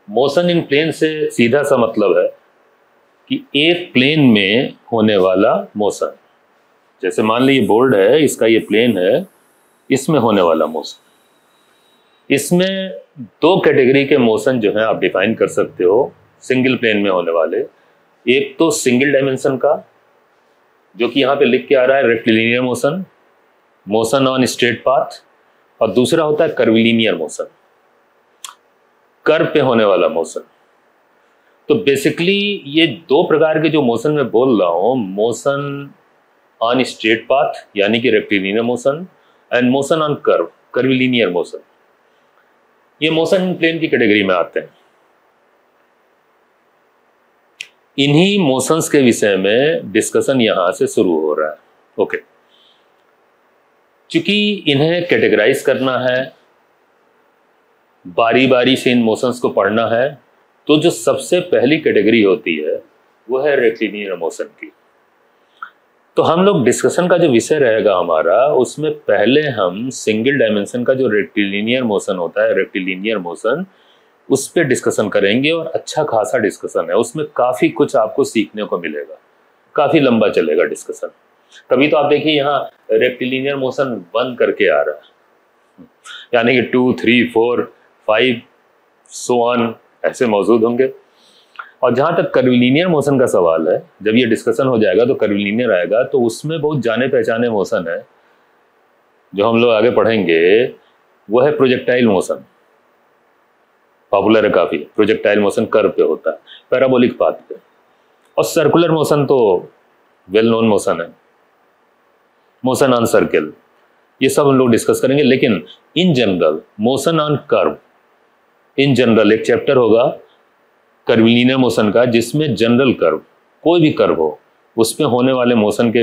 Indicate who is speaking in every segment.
Speaker 1: Motion in plane से सीधा सा मतलब है कि एक प्लेन में होने वाला मोशन। जैसे मान लीजिए बोर्ड है, इसका ये प्लेन है, इसमें होने वाला मोशन। इसमें दो कैटेगरी के मोशन जो है आप डिफाइन कर सकते हो सिंगल प्लेन में होने वाले। एक तो सिंगल डायमेंशन का, जो कि यहाँ पे लिख के आ रहा है rectilinear motion, motion on straight path, और दूसरा होता है कर्विलिनियर मोशन, कर्व पे होने वाला मोशन। तो बेसिकली ये दो प्रकार के जो मोशन मैं बोल रहा हूँ, मोशन ऑन स्ट्रेट पाथ यानी कि rectilinear motion, and motion on curve curvilinear motion, ये मोशन इन प्लेन की कैटेगरी में आते हैं। इन्हीं मोशंस के विषय में डिस्कशन यहां से शुरू हो रहा है। ओके, चूंकि इन्हें कैटेगराइज करना है, बारी बारी से इन मोशंस को पढ़ना है, तो जो सबसे पहली कैटेगरी होती है वो है रेक्टिलिनियर मोशन की। तो हम लोग डिस्कशन का जो विषय रहेगा हमारा, उसमें पहले हम सिंगल डायमेंशन का जो रेक्टिलिनियर मोशन होता है, रेक्टिलिनियर मोशन, उस पर डिस्कशन करेंगे। और अच्छा खासा डिस्कशन है, उसमें काफ़ी कुछ आपको सीखने को मिलेगा, काफ़ी लंबा चलेगा डिस्कशन। कभी तो आप देखिए यहाँ रेक्टिलिनियर मोशन 1 करके आ रहा है, यानी कि 2, 3, 4, 5 सो ऑन ऐसे मौजूद होंगे। और जहाँ तक कर्विलिनियर मोशन का सवाल है, जब ये डिस्कशन हो जाएगा तो कर्विलिनियर आएगा, तो उसमें बहुत जाने पहचाने मोशन है जो हम लोग आगे पढ़ेंगे। वो है प्रोजेक्टाइल मोशन, पॉपुलर है काफ़ी। प्रोजेक्टाइल मोशन कर्व पे होता है, पैराबोलिक पाथ पे। और सर्कुलर मोशन तो वेल नोन मोशन है, मोशन ऑन सर्किल, ये सब हम लोग डिस्कस करेंगे। लेकिन in general motion on curve, in general एक चैप्टर होगा कर्विलिनियर मोशन का, जिसमें जनरल कर्व, कोई भी कर्व हो, उस पे होने वाले मोशन के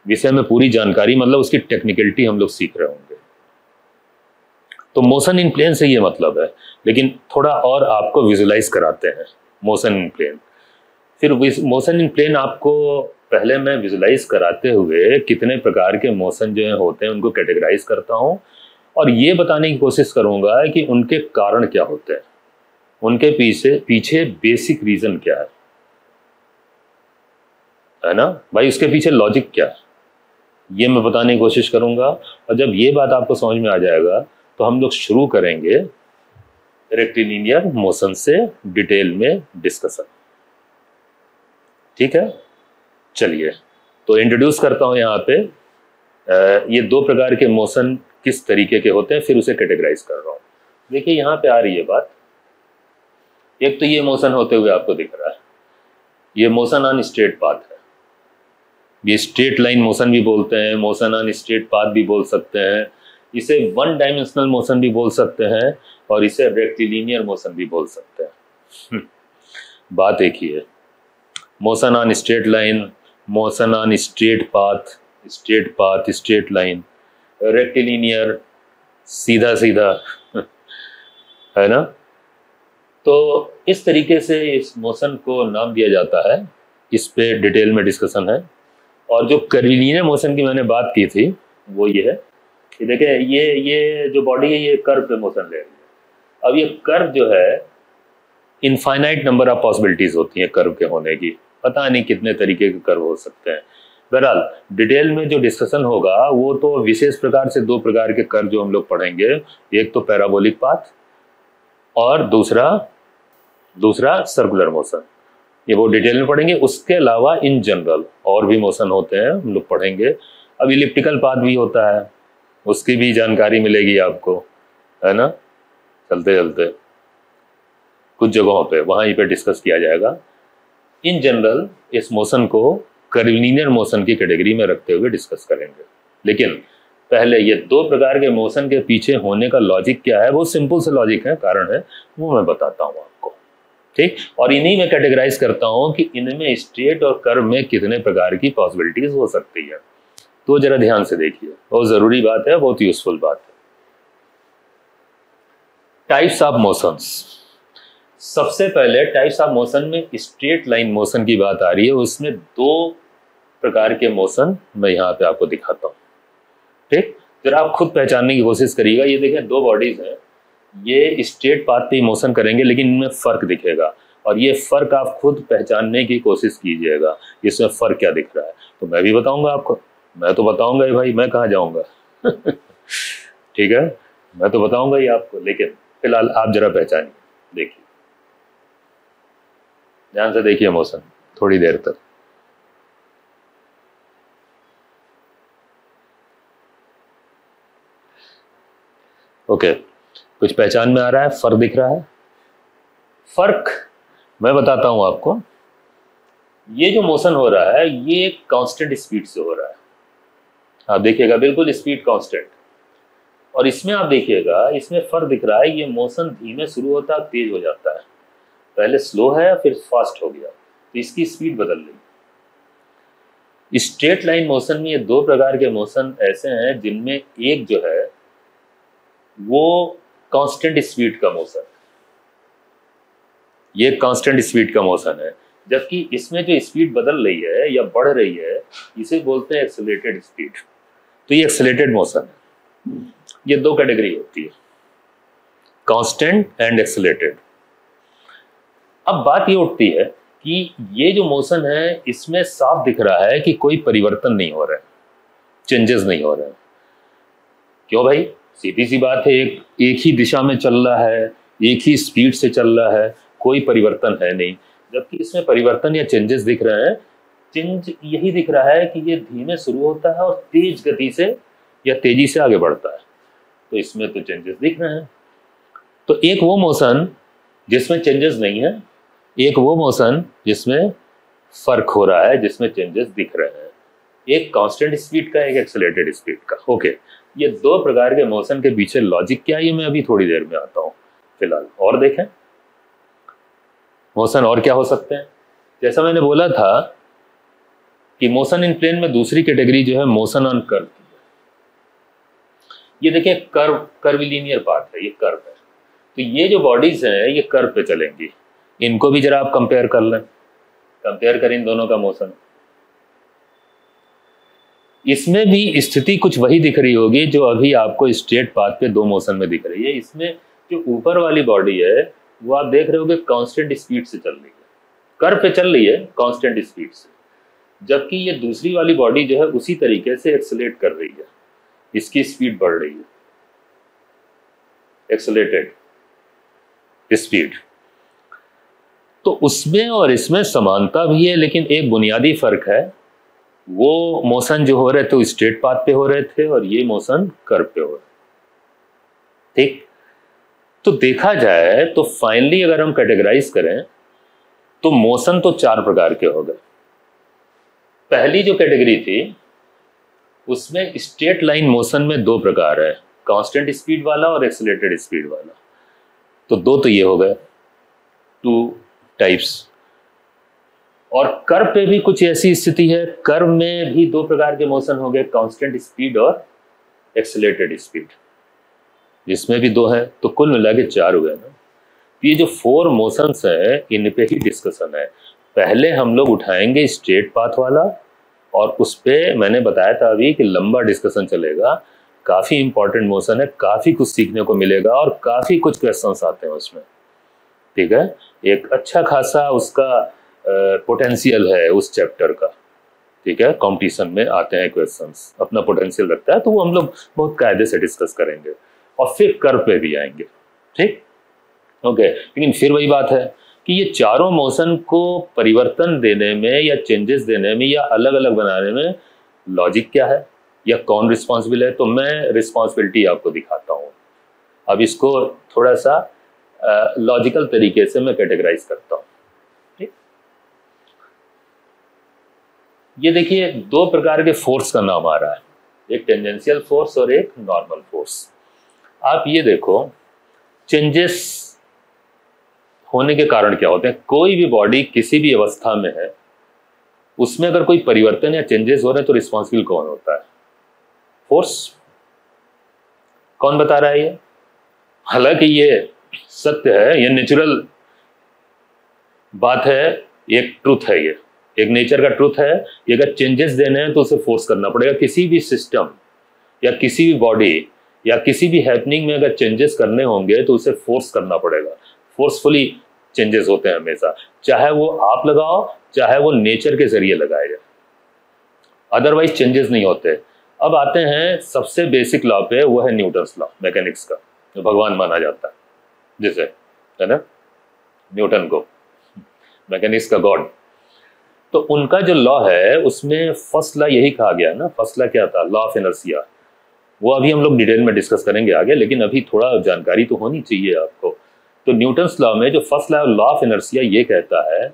Speaker 1: विषय में पूरी जानकारी, मतलब उसकी टेक्निकलिटी हम लोग सीख रहे होंगे। तो मोशन इन प्लेन से ये मतलब है, लेकिन थोड़ा और आपको विजुलाइज कराते हैं मोशन इन प्लेन। फिर मोशन इन प्लेन आपको पहले मैं विजुलाइज कराते हुए कितने प्रकार के मोशन जो होते हैं उनको कैटेगराइज करता हूँ, और ये बताने की कोशिश करूँगा कि उनके कारण क्या होते हैं, उनके पीछे बेसिक रीजन क्या है ना भाई, उसके पीछे लॉजिक क्या है, ये मैं बताने की कोशिश करूंगा। और जब ये बात आपको समझ में आ जाएगा तो हम लोग शुरू करेंगे रेक्टिलिनियर मोशन से डिटेल में डिस्कशन। ठीक है, चलिए तो इंट्रोड्यूस करता हूं यहाँ पे ये दो प्रकार के मोशन किस तरीके के होते हैं, फिर उसे कैटेगराइज कर रहा हूँ। देखिए यहाँ पे आ रही है बात। एक तो ये मोशन होते हुए आपको दिख रहा है, ये मोशन ऑन स्ट्रेट पाथ है। ये स्ट्रेट लाइन मोशन भी बोलते हैं, मोशन ऑन स्ट्रेट पाथ भी बोल सकते हैं, इसे वन डायमेंशनल मोशन भी बोल सकते हैं, और इसे रेक्टिलिनियर मोशन भी बोल सकते हैं। बात एक ही है, motion on straight line, motion on straight path, straight path, straight line, rectilinear सीधा सीधा, है ना। तो इस तरीके से इस मोशन को नाम दिया जाता है, इस पे डिटेल में डिस्कशन है। और जो कर्विलिनियर मोशन की मैंने बात की थी वो ये है कि देखिए ये जो बॉडी है ये कर्व पे मोशन ले रही है। अब ये कर्व जो है, इनफाइनाइट नंबर ऑफ पॉसिबिलिटीज होती हैं कर्व के होने की, पता नहीं कितने तरीके के कर्व हो सकते हैं। बहरहाल डिटेल में जो डिस्कशन होगा वो तो विशेष प्रकार से दो प्रकार के कर्व जो हम लोग पढ़ेंगे, एक तो पैराबोलिक पाथ और दूसरा सर्कुलर मोशन, ये वो डिटेल में पढ़ेंगे। उसके अलावा इन जनरल और भी मोशन होते हैं, हम लोग पढ़ेंगे। अब इलिप्टिकल पाथ भी होता है, उसकी भी जानकारी मिलेगी आपको, है ना। चलते चलते कुछ जगहों पे वहाँ पे डिस्कस किया जाएगा। इन जनरल इस मोशन को कर्विलिनियर मोशन की कैटेगरी में रखते हुए डिस्कस करेंगे। लेकिन पहले ये दो प्रकार के मोशन के पीछे होने का लॉजिक क्या है, वो सिंपल से लॉजिक है, कारण है, वो मैं बताता हूँ आपको। ठीक, और इन्हीं में कैटेगराइज करता हूं कि इनमें स्ट्रेट और कर्व में कितने प्रकार की पॉसिबिलिटीज हो सकती है। तो जरा ध्यान से देखिए, बहुत जरूरी बात है, बहुत यूजफुल बात है। Types of motions. सबसे पहले टाइप्स ऑफ मोशन में स्ट्रेट लाइन मोशन की बात आ रही है, उसमें दो प्रकार के मोशन मैं यहाँ पे आपको दिखाता हूँ। ठीक, जरा आप खुद पहचानने की कोशिश करिएगा। ये देखें, दो बॉडीज हैं, ये स्ट्रेट पाथ पे मोशन करेंगे, लेकिन इनमें फर्क दिखेगा, और ये फर्क आप खुद पहचानने की कोशिश कीजिएगा, इसमें फर्क क्या दिख रहा है। तो मैं भी बताऊंगा आपको, मैं तो बताऊंगा ही भाई, मैं कहाँ जाऊंगा ठीक है, मैं तो बताऊंगा ही आपको, लेकिन फिलहाल आप जरा पहचानिए, देखिए, ध्यान से देखिए मोशन थोड़ी देर तक। ओके, कुछ पहचान में आ रहा है, फर्क दिख रहा है? फर्क मैं बताता हूं आपको। ये जो मोशन हो रहा है ये कांस्टेंट स्पीड से हो रहा है, आप देखिएगा बिल्कुल स्पीड कांस्टेंट, और इसमें आप देखिएगा इसमें फर्क दिख रहा है, ये मोशन धीमे शुरू होता है तेज हो जाता है, पहले स्लो है फिर फास्ट हो गया, तो इसकी स्पीड बदल रही। स्ट्रेट लाइन मोशन में ये दो प्रकार के मोशन ऐसे हैं जिनमें एक जो है वो कांस्टेंट स्पीड का मोशन, ये कांस्टेंट स्पीड का मोशन है, जबकि इसमें जो स्पीड बदल रही है या बढ़ रही है इसे बोलते हैं एक्सेलरेटेड स्पीड। तो ये एक्सेलरेटेड मोशन है। ये दो कैटेगरी होती है, कांस्टेंट एंड एक्सेलरेटेड। अब बात ये उठती है कि ये जो मोशन है इसमें साफ दिख रहा है कि कोई परिवर्तन नहीं हो रहा है, चेंजेस नहीं हो रहे हैं। क्यों भाई? सीधी सी बात है, एक ही दिशा में चल रहा है, एक ही स्पीड से चल रहा है, कोई परिवर्तन है नहीं, जबकि इसमें परिवर्तन या चेंजेस दिख रहे हैं। चेंज यही दिख रहा है कि ये धीमे शुरू होता है और तेज गति से या तेजी से आगे बढ़ता है, तो इसमें तो चेंजेस दिख रहे हैं। तो एक वो मोशन जिसमें चेंजेस नहीं है, एक वो मोशन जिसमें फर्क हो रहा है, जिसमें चेंजेस दिख रहे हैं, एक कांस्टेंट स्पीड का, एक एक्सेलरेटेड स्पीड का। ओके, ये दो प्रकार के मोशन के पीछे लॉजिक क्या है ये मैं अभी थोड़ी देर में आता हूं। फिलहाल और देखें मोशन और क्या हो सकते हैं। जैसा मैंने बोला था कि मोशन इन प्लेन में दूसरी कैटेगरी जो है मोशन ऑन कर्व। ये देखिए कर्विलीनियर पाथ है, ये कर्व है, तो ये जो बॉडीज हैं ये कर्व पे चलेंगी। इनको भी जरा आप कंपेयर कर लें, कंपेयर करें इन दोनों का मोशन। इसमें भी स्थिति कुछ वही दिख रही होगी जो अभी आपको स्ट्रेट पाथ पे दो मोशन में दिख रही है। इसमें जो ऊपर वाली बॉडी है वो आप देख रहे होगे कांस्टेंट स्पीड से चल रही है, कर्व पे चल रही है कांस्टेंट स्पीड से, जबकि ये दूसरी वाली बॉडी जो है उसी तरीके से एक्सेलरेट कर रही है, इसकी स्पीड बढ़ रही है, एक्सेलरेटेड स्पीड। तो उसमें और इसमें समानता भी है, लेकिन एक बुनियादी फर्क है, वो मोशन जो हो रहे थे स्ट्रेट पाथ पे हो रहे थे और ये मोशन कर्व पे हो रहे, ठीक। तो देखा जाए तो फाइनली अगर हम कैटेगराइज करें तो मोशन तो चार प्रकार के हो गए। पहली जो कैटेगरी थी उसमें स्ट्रेट लाइन मोशन में दो प्रकार है, कांस्टेंट स्पीड वाला और एक्सेलरेटेड स्पीड वाला। तो दो तो ये हो गए, टू टाइप्स। और कर्व पे भी कुछ ऐसी स्थिति है, कर्व में भी दो प्रकार के मोशन हो गए, कांस्टेंट स्पीड और एक्सेलरेटेड स्पीड, जिसमें भी दो है, तो कुल मिला के चार हुए ना। ये जो फोर मोशंस है इन पे ही डिस्कशन है। पहले हम लोग उठाएंगे स्ट्रेट पाथ वाला, और उस पे मैंने बताया था अभी कि लंबा डिस्कशन चलेगा, काफी इंपॉर्टेंट मोशन है, काफी कुछ सीखने को मिलेगा और काफी कुछ क्वेश्चंस आते हैं उसमें, ठीक है। एक अच्छा खासा उसका पोटेंशियल है उस चैप्टर का, ठीक है। कंपटीशन में आते हैं क्वेश्चंस, अपना पोटेंशियल रखता है, तो वो हम लोग बहुत कायदे से डिस्कस करेंगे और फिर कर्व पे भी आएंगे, ठीक, ओके। लेकिन फिर वही बात है कि ये चारों मोशन को परिवर्तन देने में या चेंजेस देने में या अलग अलग बनाने में लॉजिक क्या है या कौन रिस्पॉन्सिबल है। तो मैं रिस्पॉन्सिबिलिटी आपको दिखाता हूँ। अब इसको थोड़ा सा लॉजिकल तरीके से मैं कैटेगराइज करता हूँ, ठीक। ये देखिए दो प्रकार के फोर्स का नाम आ रहा है, एक टेंजेंशियल फोर्स और एक नॉर्मल फोर्स। आप ये देखो चेंजेस होने के कारण क्या होते हैं। कोई भी बॉडी किसी भी अवस्था में है, उसमें अगर कोई परिवर्तन या चेंजेस हो रहे हैं तो रिस्पॉन्सिबल कौन होता है? फोर्स। कौन बता रहा है ये? हालांकि ये सत्य है, ये नेचुरल बात है, एक ट्रूथ है, ये एक नेचर का ट्रूथ है। ये अगर चेंजेस देने हैं तो उसे फोर्स करना पड़ेगा। किसी भी सिस्टम या किसी भी बॉडी या किसी भी हैपनिंग में अगर चेंजेस करने होंगे तो उसे फोर्स करना पड़ेगा। फोर्सफुली चेंजेस होते हैं हमेशा, चाहे वो आप लगाओ चाहे वो नेचर के जरिए लगाया जाए, अदरवाइज चेंजेस नहीं होते। अब आते हैं सबसे बेसिक लॉ पे, वो है न्यूटन्स लॉ मैकेनिक्स का, जो भगवान माना जाता है जिसे, है ना, न्यूटन को मैकेनिक्स का गॉड। तो उनका जो लॉ है उसमें फर्स्ट लॉ यही कहा गया ना। फर्स्ट लॉ क्या था? Law of inertia. वो अभी हम लोग डिटेल में डिस्कस करेंगे आगे, लेकिन अभी थोड़ा जानकारी तो होनी चाहिए आपको। तो न्यूटन्स लॉ में जो फर्स्ट लॉ ऑफ इनर्शिया ये कहता है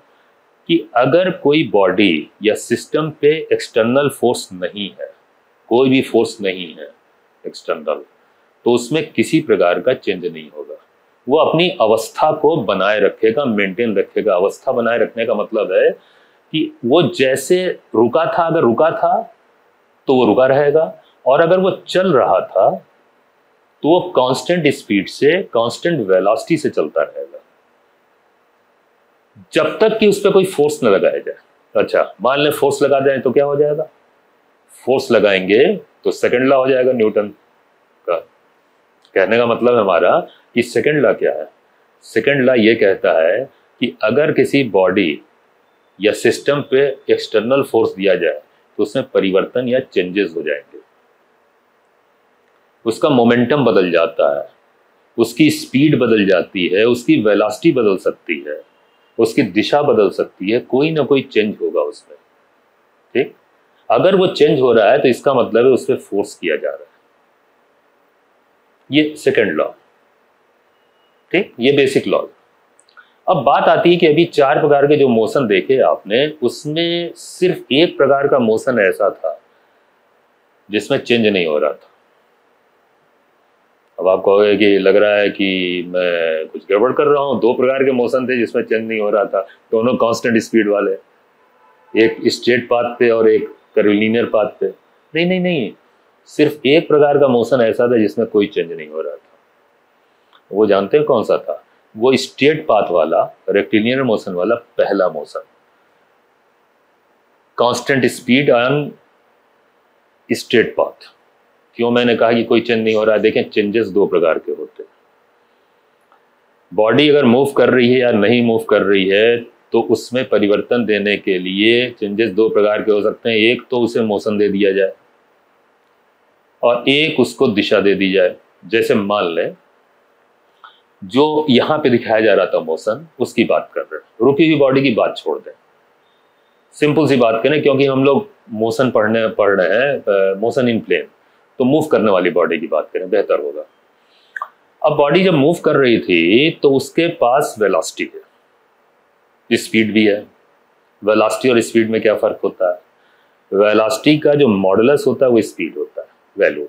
Speaker 1: कि अगर कोई बॉडी या सिस्टम पे एक्सटर्नल फोर्स नहीं है, कोई भी फोर्स नहीं है एक्सटर्नल, तो उसमें किसी प्रकार का चेंज नहीं होगा। वो अपनी अवस्था को बनाए रखेगा, मेंटेन रखेगा। अवस्था बनाए रखने का मतलब है कि वो जैसे रुका था, अगर रुका था तो वो रुका रहेगा, और अगर वो चल रहा था तो वो कांस्टेंट स्पीड से, कांस्टेंट वेलोसिटी से चलता रहेगा, जब तक कि उस पर कोई फोर्स न लगाया जाए। अच्छा, मान लें फोर्स लगा दें तो क्या हो जाएगा? फोर्स लगाएंगे तो सेकंड लॉ हो जाएगा न्यूटन का। कहने का मतलब हमारा कि सेकंड लॉ क्या है? सेकंड लॉ ये कहता है कि अगर किसी बॉडी या सिस्टम पे एक्सटर्नल फोर्स दिया जाए तो उसमें परिवर्तन या चेंजेस हो जाएंगे, उसका मोमेंटम बदल जाता है, उसकी स्पीड बदल जाती है, उसकी वेलोसिटी बदल सकती है, उसकी दिशा बदल सकती है, कोई ना कोई चेंज होगा उसमें। ठीक, अगर वो चेंज हो रहा है तो इसका मतलब है उस पर फोर्स किया जा रहा है। ये सेकंड लॉ। ठीक, ये बेसिक लॉ। अब बात आती है कि अभी 4 प्रकार के जो मोशन देखे आपने, उसमें सिर्फ एक प्रकार का मोशन ऐसा था जिसमें चेंज नहीं हो रहा था। अब आप कहोगे कि लग रहा है कि मैं कुछ गड़बड़ कर रहा हूँ, 2 प्रकार के मोशन थे जिसमें चेंज नहीं हो रहा था, दोनों कांस्टेंट स्पीड वाले, एक स्ट्रेट पाथ पे और एक कर्वीलिनियर पाथ पे। नहीं नहीं नहीं, सिर्फ एक प्रकार का मोशन ऐसा था जिसमें कोई चेंज नहीं हो रहा था। वो जानते हैं कौन सा था? वो स्ट्रेट पाथ वाला, रेक्टिलिनियर मोशन वाला पहला motion, constant speed on straight path. क्यों मैंने कहा कि कोई चेंज नहीं हो रहा है? देखें, चेंजेस 2 प्रकार के होते हैं। बॉडी अगर मूव कर रही है या नहीं मूव कर रही है तो उसमें परिवर्तन देने के लिए चेंजेस 2 प्रकार के हो सकते हैं। एक तो उसे मोशन दे दिया जाए और एक उसको दिशा दे दी जाए। जैसे मान लें जो यहाँ पे दिखाया जा रहा था मोशन, उसकी बात कर रहे हैं, रुकी हुई बॉडी की बात छोड़ दें, सिंपल सी बात करें, क्योंकि हम लोग मोशन पढ़ रहे हैं, मोशन इन प्लेन, तो मूव करने वाली बॉडी की बात करें, बेहतर होगा। अब बॉडी जब मूव कर रही थी तो उसके पास वेलोसिटी है, स्पीड भी है। वेलोसिटी और स्पीड में क्या फर्क होता है? वेलोसिटी का जो मॉडुलस होता है वो स्पीड होता है, वैल्यू,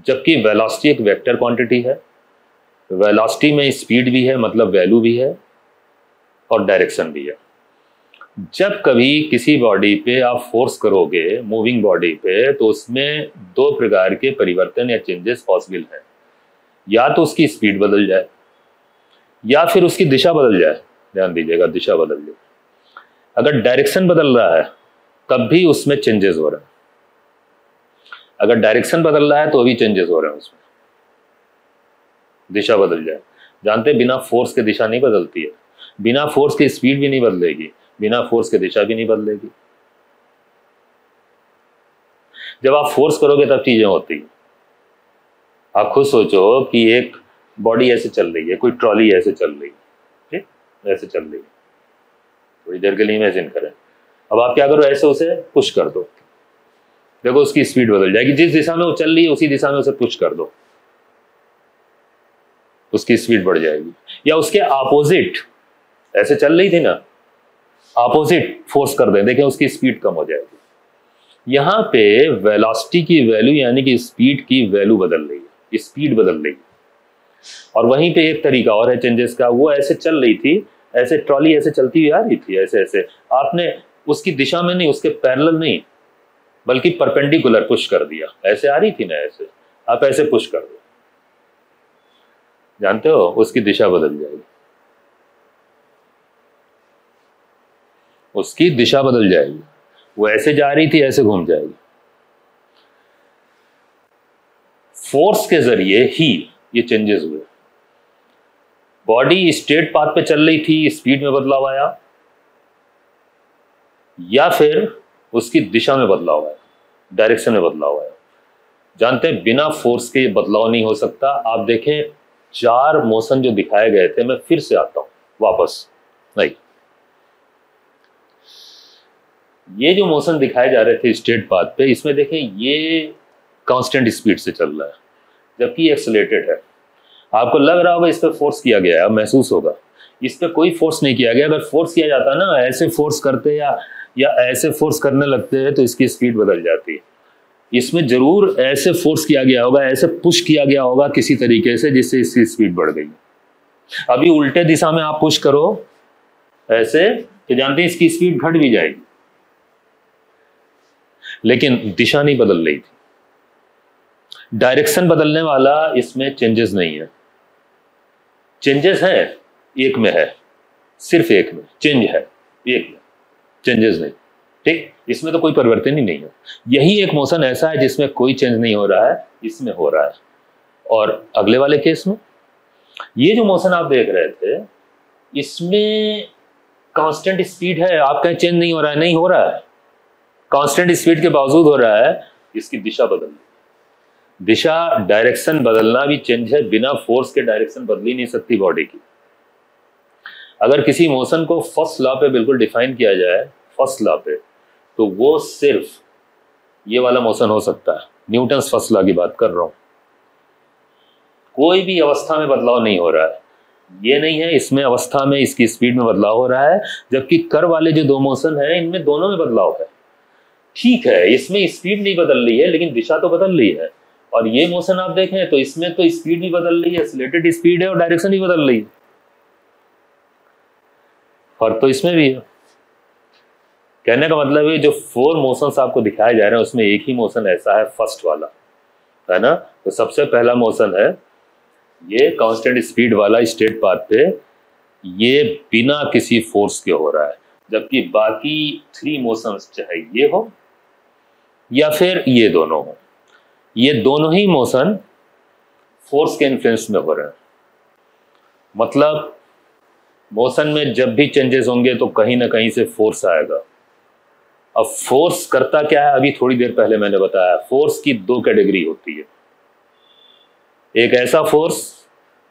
Speaker 1: जबकि वेलोसिटी एक वेक्टर क्वांटिटी है। वेलोसिटी में स्पीड भी है, मतलब वैल्यू भी है, और डायरेक्शन भी है। जब कभी किसी बॉडी पे आप फोर्स करोगे, मूविंग बॉडी पे, तो उसमें 2 प्रकार के परिवर्तन या चेंजेस पॉसिबल हैं। या तो उसकी स्पीड बदल जाए या फिर उसकी दिशा बदल जाए। ध्यान दीजिएगा, दिशा बदल जाए। अगर डायरेक्शन बदल रहा है तब भी उसमें चेंजेस हो रहे हैं, अगर डायरेक्शन बदल रहा है तो भी चेंजेस हो रहे हैं उसमें, दिशा बदल जाए। जानते हैं बिना फोर्स के दिशा नहीं बदलती है, बिना फोर्स के स्पीड भी नहीं बदलेगी, बिना फोर्स के दिशा भी नहीं बदलेगी। जब आप फोर्स करोगे तब चीजें होती हैं। आप खुद सोचो कि एक बॉडी ऐसे चल रही है, कोई ट्रॉली ऐसे चल रही है, ठीक, ऐसे चल रही है, थोड़ी देर के लिए इमेजिन करें। अब आप क्या करो, ऐसे उसे पुश कर दो, देखो उसकी स्पीड बदल जाएगी। जिस दिशा में वो चल रही है उसी दिशा में उसे पुश कर दो, उसकी स्पीड बढ़ जाएगी। या उसके अपोजिट, ऐसे चल रही थी ना, अपोजिट फोर्स कर दें, देखें उसकी स्पीड कम हो जाएगी। यहाँ पे वेलोसिटी की वैल्यू यानी कि स्पीड की वैल्यू बदल रही है, स्पीड बदल रही है। और वहीं पे एक तरीका और है चेंजेस का, वो ऐसे चल रही थी, ऐसे ट्रॉली ऐसे चलती हुई आ रही थी, ऐसे ऐसे, आपने उसकी दिशा में नहीं, उसके पैरेलल नहीं, बल्कि परपेंडिकुलर पुश कर दिया। ऐसे आ रही थी ना, ऐसे आप ऐसे पुश कर दो, जानते हो उसकी दिशा बदल जाएगी, उसकी दिशा बदल जाएगी। वो ऐसे जा रही थी, ऐसे घूम जाएगी। फोर्स के जरिए ही ये चेंजेस हुए। बॉडी स्ट्रेट पाथ पे चल रही थी, स्पीड में बदलाव आया, या फिर उसकी दिशा में बदलाव आया, डायरेक्शन में बदलाव आया। जानते हैं बिना फोर्स के बदलाव नहीं हो सकता। आप देखें 4 मोशन जो दिखाए गए थे, मैं फिर से आता हूं वापस। नहीं, ये जो मोशन दिखाए जा रहे थे स्ट्रेट पाथ पे, इसमें देखें ये कांस्टेंट स्पीड से चल रहा है, जबकि एक्सेलरेटेड है। आपको लग रहा होगा इस पर फोर्स किया गया है, महसूस होगा। इस पर कोई फोर्स नहीं किया गया। अगर फोर्स किया जाता ना, ऐसे फोर्स करते या ऐसे फोर्स करने लगते हैं तो इसकी स्पीड बदल जाती है। इसमें जरूर ऐसे फोर्स किया गया होगा, ऐसे पुश किया गया होगा किसी तरीके से, जिससे इसकी स्पीड बढ़ गई। अभी उल्टे दिशा में आप पुश करो ऐसे, तो जानते हैं इसकी स्पीड घट भी जाएगी, लेकिन दिशा नहीं बदल रही थी। डायरेक्शन बदलने वाला इसमें चेंजेस नहीं है। चेंजेस है एक में, है सिर्फ एक में चेंज है, एक में चेंजेस नहीं। ठीक, इसमें तो कोई परिवर्तन ही नहीं है। यही एक मोशन ऐसा है जिसमें कोई चेंज नहीं हो रहा है, इसमें हो रहा है। और अगले वाले केस में ये जो मोशन आप देख रहे थे, इसमें कांस्टेंट स्पीड है। आप कहें चेंज नहीं हो रहा है, नहीं हो रहा है। कांस्टेंट स्पीड के बावजूद हो रहा है, इसकी दिशा बदल, दिशा डायरेक्शन बदलना भी चेंज है। बिना फोर्स के डायरेक्शन बदल ही नहीं सकती बॉडी की। अगर किसी मोशन को फर्स्ट लॉ पे बिल्कुल डिफाइन किया जाए, फर्स्ट लॉ पे, तो वो सिर्फ ये वाला मोशन हो सकता है। न्यूटन्स फर्स्ट लॉ की बात कर रहा हूं। कोई भी अवस्था में बदलाव नहीं हो रहा है। ये नहीं है इसमें अवस्था में इसकी स्पीड में बदलाव हो रहा है, जबकि कर वाले जो 2 मोशन है इनमें दोनों में बदलाव है। ठीक है, इसमें स्पीड नहीं बदल रही है, लेकिन दिशा तो बदल रही है। और ये मोशन आप देखें तो इसमें तो स्पीड भी बदल रही है, एक्सीलरेटेड स्पीड है, और डायरेक्शन भी बदल रही है। फर्क तो इसमें भी है। कहने का मतलब है जो 4 मोशंस आपको दिखाए जा रहे हैं उसमें एक ही मोशन ऐसा है, फर्स्ट वाला, है ना। तो सबसे पहला मोशन है ये कांस्टेंट स्पीड वाला स्ट्रेट पाथ पे, ये बिना किसी फोर्स के हो रहा है। जबकि बाकी 3 मोशंस चाहे ये हो या फिर ये दोनों हो, ये दोनों ही मोशन फोर्स के इन्फ्लुएंस में हो रहे हैं। मतलब मोशन में जब भी चेंजेस होंगे तो कहीं ना कहीं से फोर्स आएगा। अब फोर्स करता क्या है, अभी थोड़ी देर पहले मैंने बताया, फोर्स की 2 कैटेगरी होती है। एक ऐसा फोर्स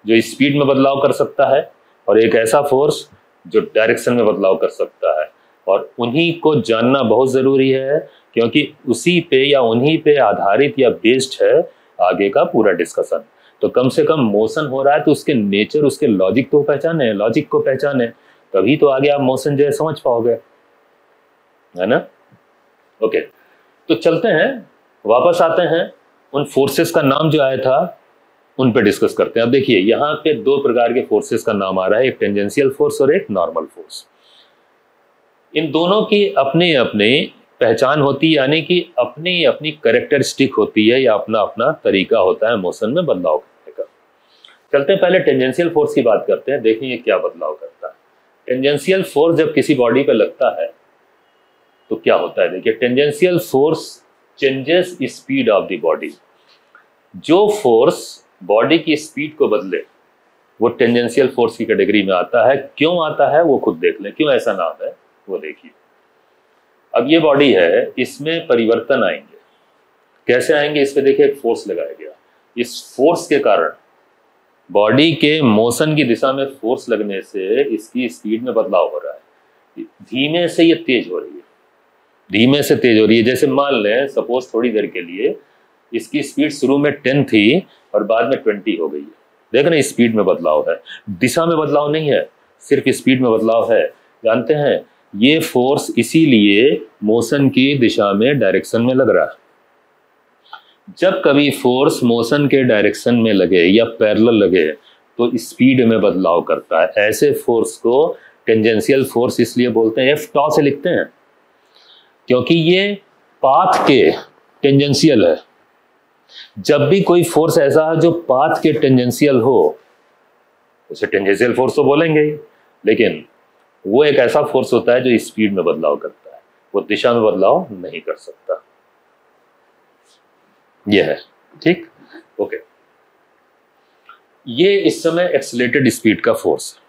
Speaker 1: जो स्पीड में बदलाव कर सकता है, और एक ऐसा फोर्स जो डायरेक्शन में बदलाव कर सकता है। और उन्हीं को जानना बहुत ज़रूरी है, क्योंकि उसी पे या उन्हीं पे आधारित या बेस्ड है आगे का पूरा डिस्कशन। तो कम से कम मोशन हो रहा है तो उसके नेचर, उसके लॉजिक को पहचाने, लॉजिक को पहचाने, तभी तो आगे आप मोशन जो है समझ पाओगे, है ना। ओके, तो चलते हैं, वापस आते हैं, उन फोर्सेस का नाम जो आया था उन पे डिस्कस करते हैं। अब देखिए यहाँ पे 2 प्रकार के फोर्सेस का नाम आ रहा है, एक टेंजेंशियल फोर्स और एक नॉर्मल फोर्स। इन दोनों की अपनी अपनी पहचान होती है, यानी कि अपनी अपनी कैरेक्टरिस्टिक होती है, या अपना अपना तरीका होता है मोशन में बदलाव करने का। चलते हैं पहले टेंजेंशियल फोर्स की बात करते हैं, देखें ये क्या बदलाव करता है। टेंजेंशियल फोर्स जब किसी बॉडी पे लगता है तो क्या होता है, देखिए tangential force changes speed of the body. जो फोर्स बॉडी की स्पीड को बदले वो टेंजेंशियल फोर्स की कैटेगरी में आता है। क्यों आता है वो खुद देख लें, क्यों ऐसा नाम है वो देखिए। अब ये बॉडी है, इसमें परिवर्तन आएंगे। कैसे आएंगे, इस पे देखिए एक फोर्स लगाया गया। इस फोर्स के कारण बॉडी के मोशन की दिशा में फोर्स लगने से इसकी स्पीड में बदलाव हो रहा है। धीमे से ये तेज हो रही है, धीमे से तेज हो रही है। जैसे मान लें सपोज थोड़ी देर के लिए इसकी स्पीड शुरू में 10 थी और बाद में 20 हो गई है। देख ना, स्पीड में बदलाव है, दिशा में बदलाव नहीं है, सिर्फ स्पीड में बदलाव है। जानते हैं ये फोर्स इसीलिए मोशन की दिशा में, डायरेक्शन में लग रहा है। जब कभी फोर्स मोशन के डायरेक्शन में लगे या पैरेलल लगे तो स्पीड में बदलाव करता है। ऐसे फोर्स को टेंजेंशियल फोर्स इसलिए बोलते हैं, एफ टॉ से लिखते हैं, क्योंकि ये पाथ के टेंजेंशियल है। जब भी कोई फोर्स ऐसा है जो पाथ के टेंजेंशियल हो उसे टेंजेंशियल फोर्स तो बोलेंगे ही, लेकिन वो एक ऐसा फोर्स होता है जो स्पीड में बदलाव करता है, वो दिशा में बदलाव नहीं कर सकता। यह है, ठीक। ओके, ये इस समय एक्सेलरेटेड स्पीड का फोर्स,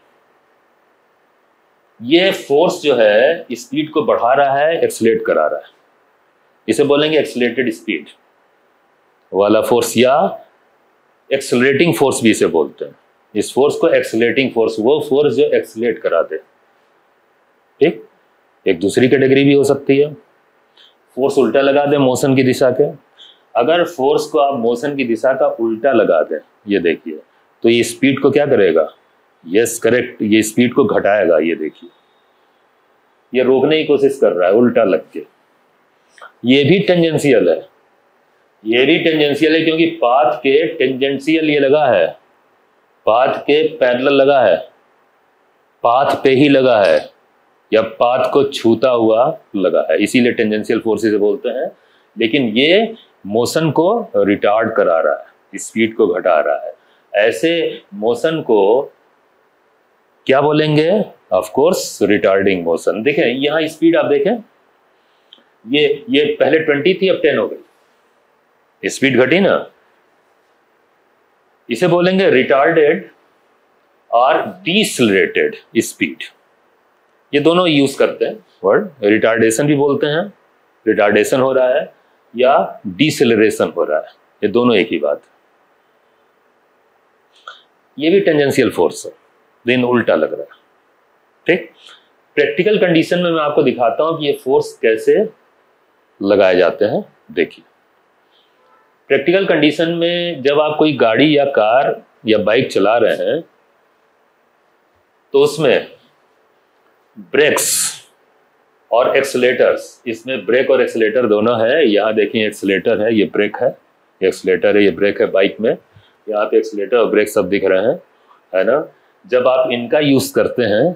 Speaker 1: ये फोर्स जो है स्पीड को बढ़ा रहा है, एक्सेलरेट करा रहा है, इसे बोलेंगे एक्सेलरेटेड स्पीड वाला फोर्स, या एक्सेलरेटिंग फोर्स भी इसे बोलते हैं। इस फोर्स को एक्सेलरेटिंग फोर्स, वो फोर्स जो एक्सेलरेट करा दे। ठीक, एक दूसरी कैटेगरी भी हो सकती है, फोर्स उल्टा लगा दे मोशन की दिशा के। अगर फोर्स को आप मोशन की दिशा का उल्टा लगा दें, ये देखिए, तो ये स्पीड को क्या करेगा? यस करेक्ट, ये स्पीड को घटाएगा। ये देखिए, ये रोकने की कोशिश कर रहा है उल्टा लग के। ये भी टेंजेंशियल है, ये भी टेंजेंशियल है, क्योंकि पाथ के टेंजेंशियल ये लगा है, पाथ के पैरेलल लगा है, पाथ पे ही लगा है, या पाथ को छूता हुआ लगा है, इसीलिए टेंजेंशियल फोर्स से बोलते हैं। लेकिन ये मोशन को रिटार्ड करा रहा है, स्पीड को घटा रहा है। ऐसे मोशन को क्या बोलेंगे? Of course retarding motion. देखें यहां स्पीड, आप देखें ये पहले 20 थी, अब 10 हो गई, स्पीड घटी ना। इसे बोलेंगे रिटार्डेड और डिसेलरेटेड स्पीड। ये दोनों यूज करते हैं वर्ड, रिटार्डेशन भी बोलते हैं, रिटार्डेशन हो रहा है या डिसेलरेशन हो रहा है, ये दोनों एक ही बात। ये भी टेंजेंशियल फोर्स है, लेकिन उल्टा लग रहा है। ठीक, प्रैक्टिकल कंडीशन में मैं आपको दिखाता हूं कि ये फोर्स कैसे लगाए जाते हैं। देखिए, प्रैक्टिकल कंडीशन में जब आप कोई गाड़ी या कार या बाइक चला रहे हैं, तो उसमें ब्रेक्स और एक्सीलेटर्स, इसमें ब्रेक और एक्सीलेटर दोनों है। यहाँ देखिए एक्सीलेटर है, ये ब्रेक है, एक्सीलेटर है, ये ब्रेक है बाइक में। यहाँ पे एक्सीलेटर और ब्रेक सब दिख रहे हैं, है ना। जब आप इनका यूज करते हैं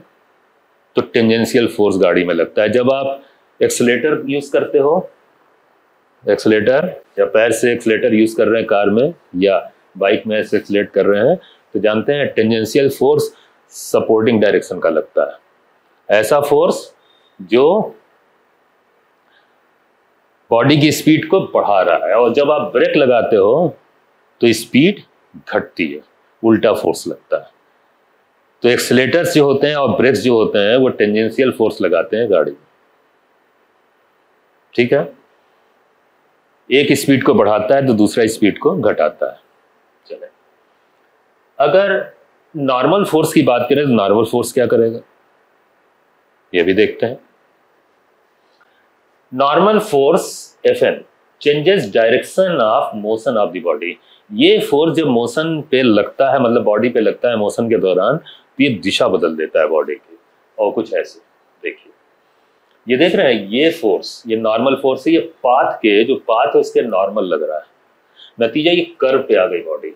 Speaker 1: तो टेंजेंशियल फोर्स गाड़ी में लगता है। जब आप एक्सीलेटर यूज करते हो, एक्सीलेटर या पैर से एक्सीलेटर यूज कर रहे हैं कार में या बाइक में ऐसे एक्सीलेट कर रहे हैं, तो जानते हैं टेंजेंशियल फोर्स सपोर्टिंग डायरेक्शन का लगता है, ऐसा फोर्स जो बॉडी की स्पीड को बढ़ा रहा है। और जब आप ब्रेक लगाते हो तो स्पीड घटती है, उल्टा फोर्स लगता है। तो एक्सीलेटर्स जो होते हैं और ब्रेक्स जो होते हैं वो टेंजेंशियल फोर्स लगाते हैं गाड़ी में। ठीक है, एक स्पीड को बढ़ाता है तो दूसरा स्पीड को घटाता है। चले, अगर नॉर्मल फोर्स की बात करें तो नॉर्मल फोर्स क्या करेगा, ये भी देखते हैं। Normal force Fn changes direction of motion of the body. ये फोर्स जब मोशन पे लगता है, मतलब बॉडी पे लगता है मोशन के दौरान, तो ये दिशा बदल देता है बॉडी की, और कुछ ऐसे। देखिए, ये देख रहे हैं, ये फोर्स, ये नॉर्मल फोर्स है, ये पाथ के जो पाथ है उसके नॉर्मल लग रहा है, नतीजा ये कर्व पे आ गई बॉडी।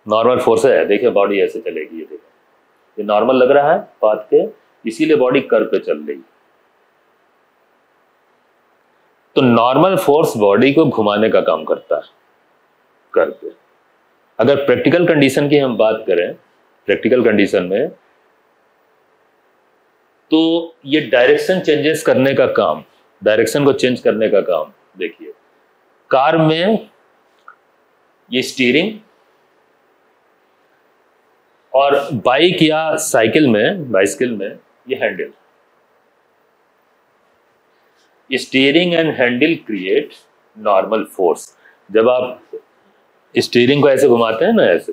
Speaker 1: नॉर्मल फोर्स है, देखिए बॉडी ऐसे चलेगी, ये देखिए, ये नॉर्मल लग रहा है पाथ के, इसीलिए बॉडी कर्व पे चल रही। तो नॉर्मल फोर्स बॉडी को घुमाने का काम करता है कर्व पे। अगर प्रैक्टिकल कंडीशन की हम बात करें, प्रैक्टिकल कंडीशन में तो ये डायरेक्शन चेंजेस करने का काम, डायरेक्शन को चेंज करने का काम, देखिए कार में ये स्टीयरिंग, और बाइक या साइकिल में, बाइसिकल में ये handle. Steering and handle create normal force. जब आप स्टीयरिंग को ऐसे घुमाते हैं ना, ऐसे,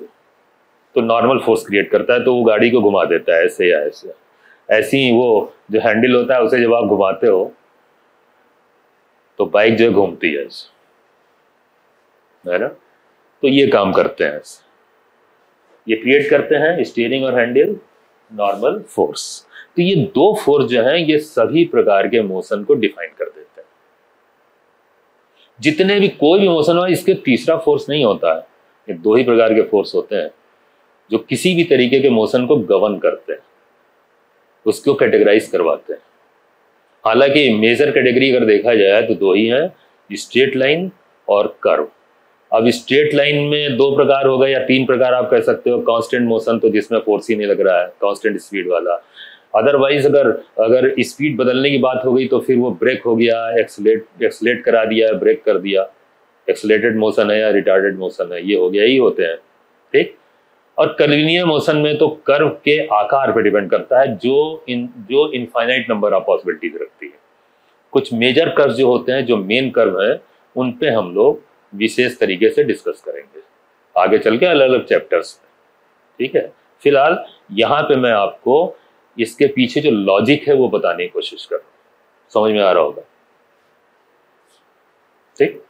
Speaker 1: तो नॉर्मल फोर्स क्रिएट करता है, तो वो गाड़ी को घुमा देता है ऐसे या ऐसे। ऐसे ही वो जो हैंडल होता है उसे जब आप घुमाते हो तो बाइक जो घूमती है ना। तो ये काम करते हैं, ये क्रिएट करते हैं स्टीयरिंग और हैंडल नॉर्मल फोर्स। तो ये दो फोर्स जो हैं ये सभी प्रकार के मोशन को डिफाइन कर देते हैं। जितने भी कोई भी मोशन हो, इसके तीसरा फोर्स नहीं होता है, ये दो ही प्रकार के फोर्स होते हैं जो किसी भी तरीके के मोशन को गवर्न करते हैं, उसको कैटेगराइज करवाते हैं। हालांकि मेजर कैटेगरी अगर देखा जाए तो दो ही हैं, स्ट्रेट लाइन और कर्व। अब स्ट्रेट लाइन में दो प्रकार हो गए या तीन प्रकार आप कह सकते हो। कांस्टेंट मोशन, तो जिसमें फोर्स ही नहीं लग रहा है, कांस्टेंट स्पीड वाला। अदरवाइज अगर स्पीड बदलने की बात हो गई तो फिर वो ब्रेक हो गया, एक्सलेट करा दिया, ब्रेक कर दिया, एक्सेलरेटेड मोशन है या रिटार्डेड मोशन है, ये हो गया, यही होते हैं, ठीक। और कर्वीलिनियर मोशन में तो कर्व के आकार पर डिपेंड करता है, जो इनफाइनाइट नंबर ऑफ पॉसिबिलिटीज रखती है। कुछ मेजर कर्व जो होते हैं, जो मेन कर्व है, उन पे हम लोग विशेष तरीके से डिस्कस करेंगे आगे चल के अलग अलग चैप्टर्स में, ठीक है। फिलहाल यहाँ पे मैं आपको इसके पीछे जो लॉजिक है वो बताने की कोशिश कर रहा हूँ, समझ में आ रहा होगा, ठीक।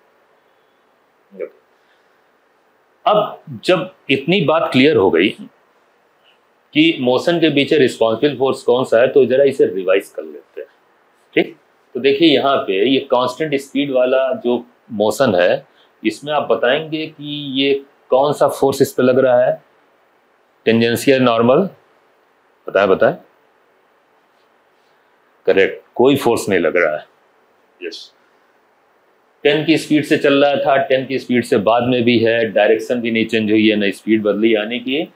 Speaker 1: अब जब इतनी बात क्लियर हो गई कि मोशन के पीछे रिस्पॉन्सिबल फोर्स कौन सा है, तो जरा इसे रिवाइज कर लेते हैं, ठीक। तो देखिए यहाँ पे ये कांस्टेंट स्पीड वाला जो मोशन है, इसमें आप बताएंगे कि ये कौन सा फोर्स इस पे लग रहा है, टेंजेंशियल, नॉर्मल, बताएं। करेक्ट, कोई फोर्स नहीं लग रहा है, यस। 10 की स्पीड से चल रहा था, 10 की स्पीड से बाद में भी है, डायरेक्शन भी नहीं चेंज हुई है, ना स्पीड बदली, यानी कि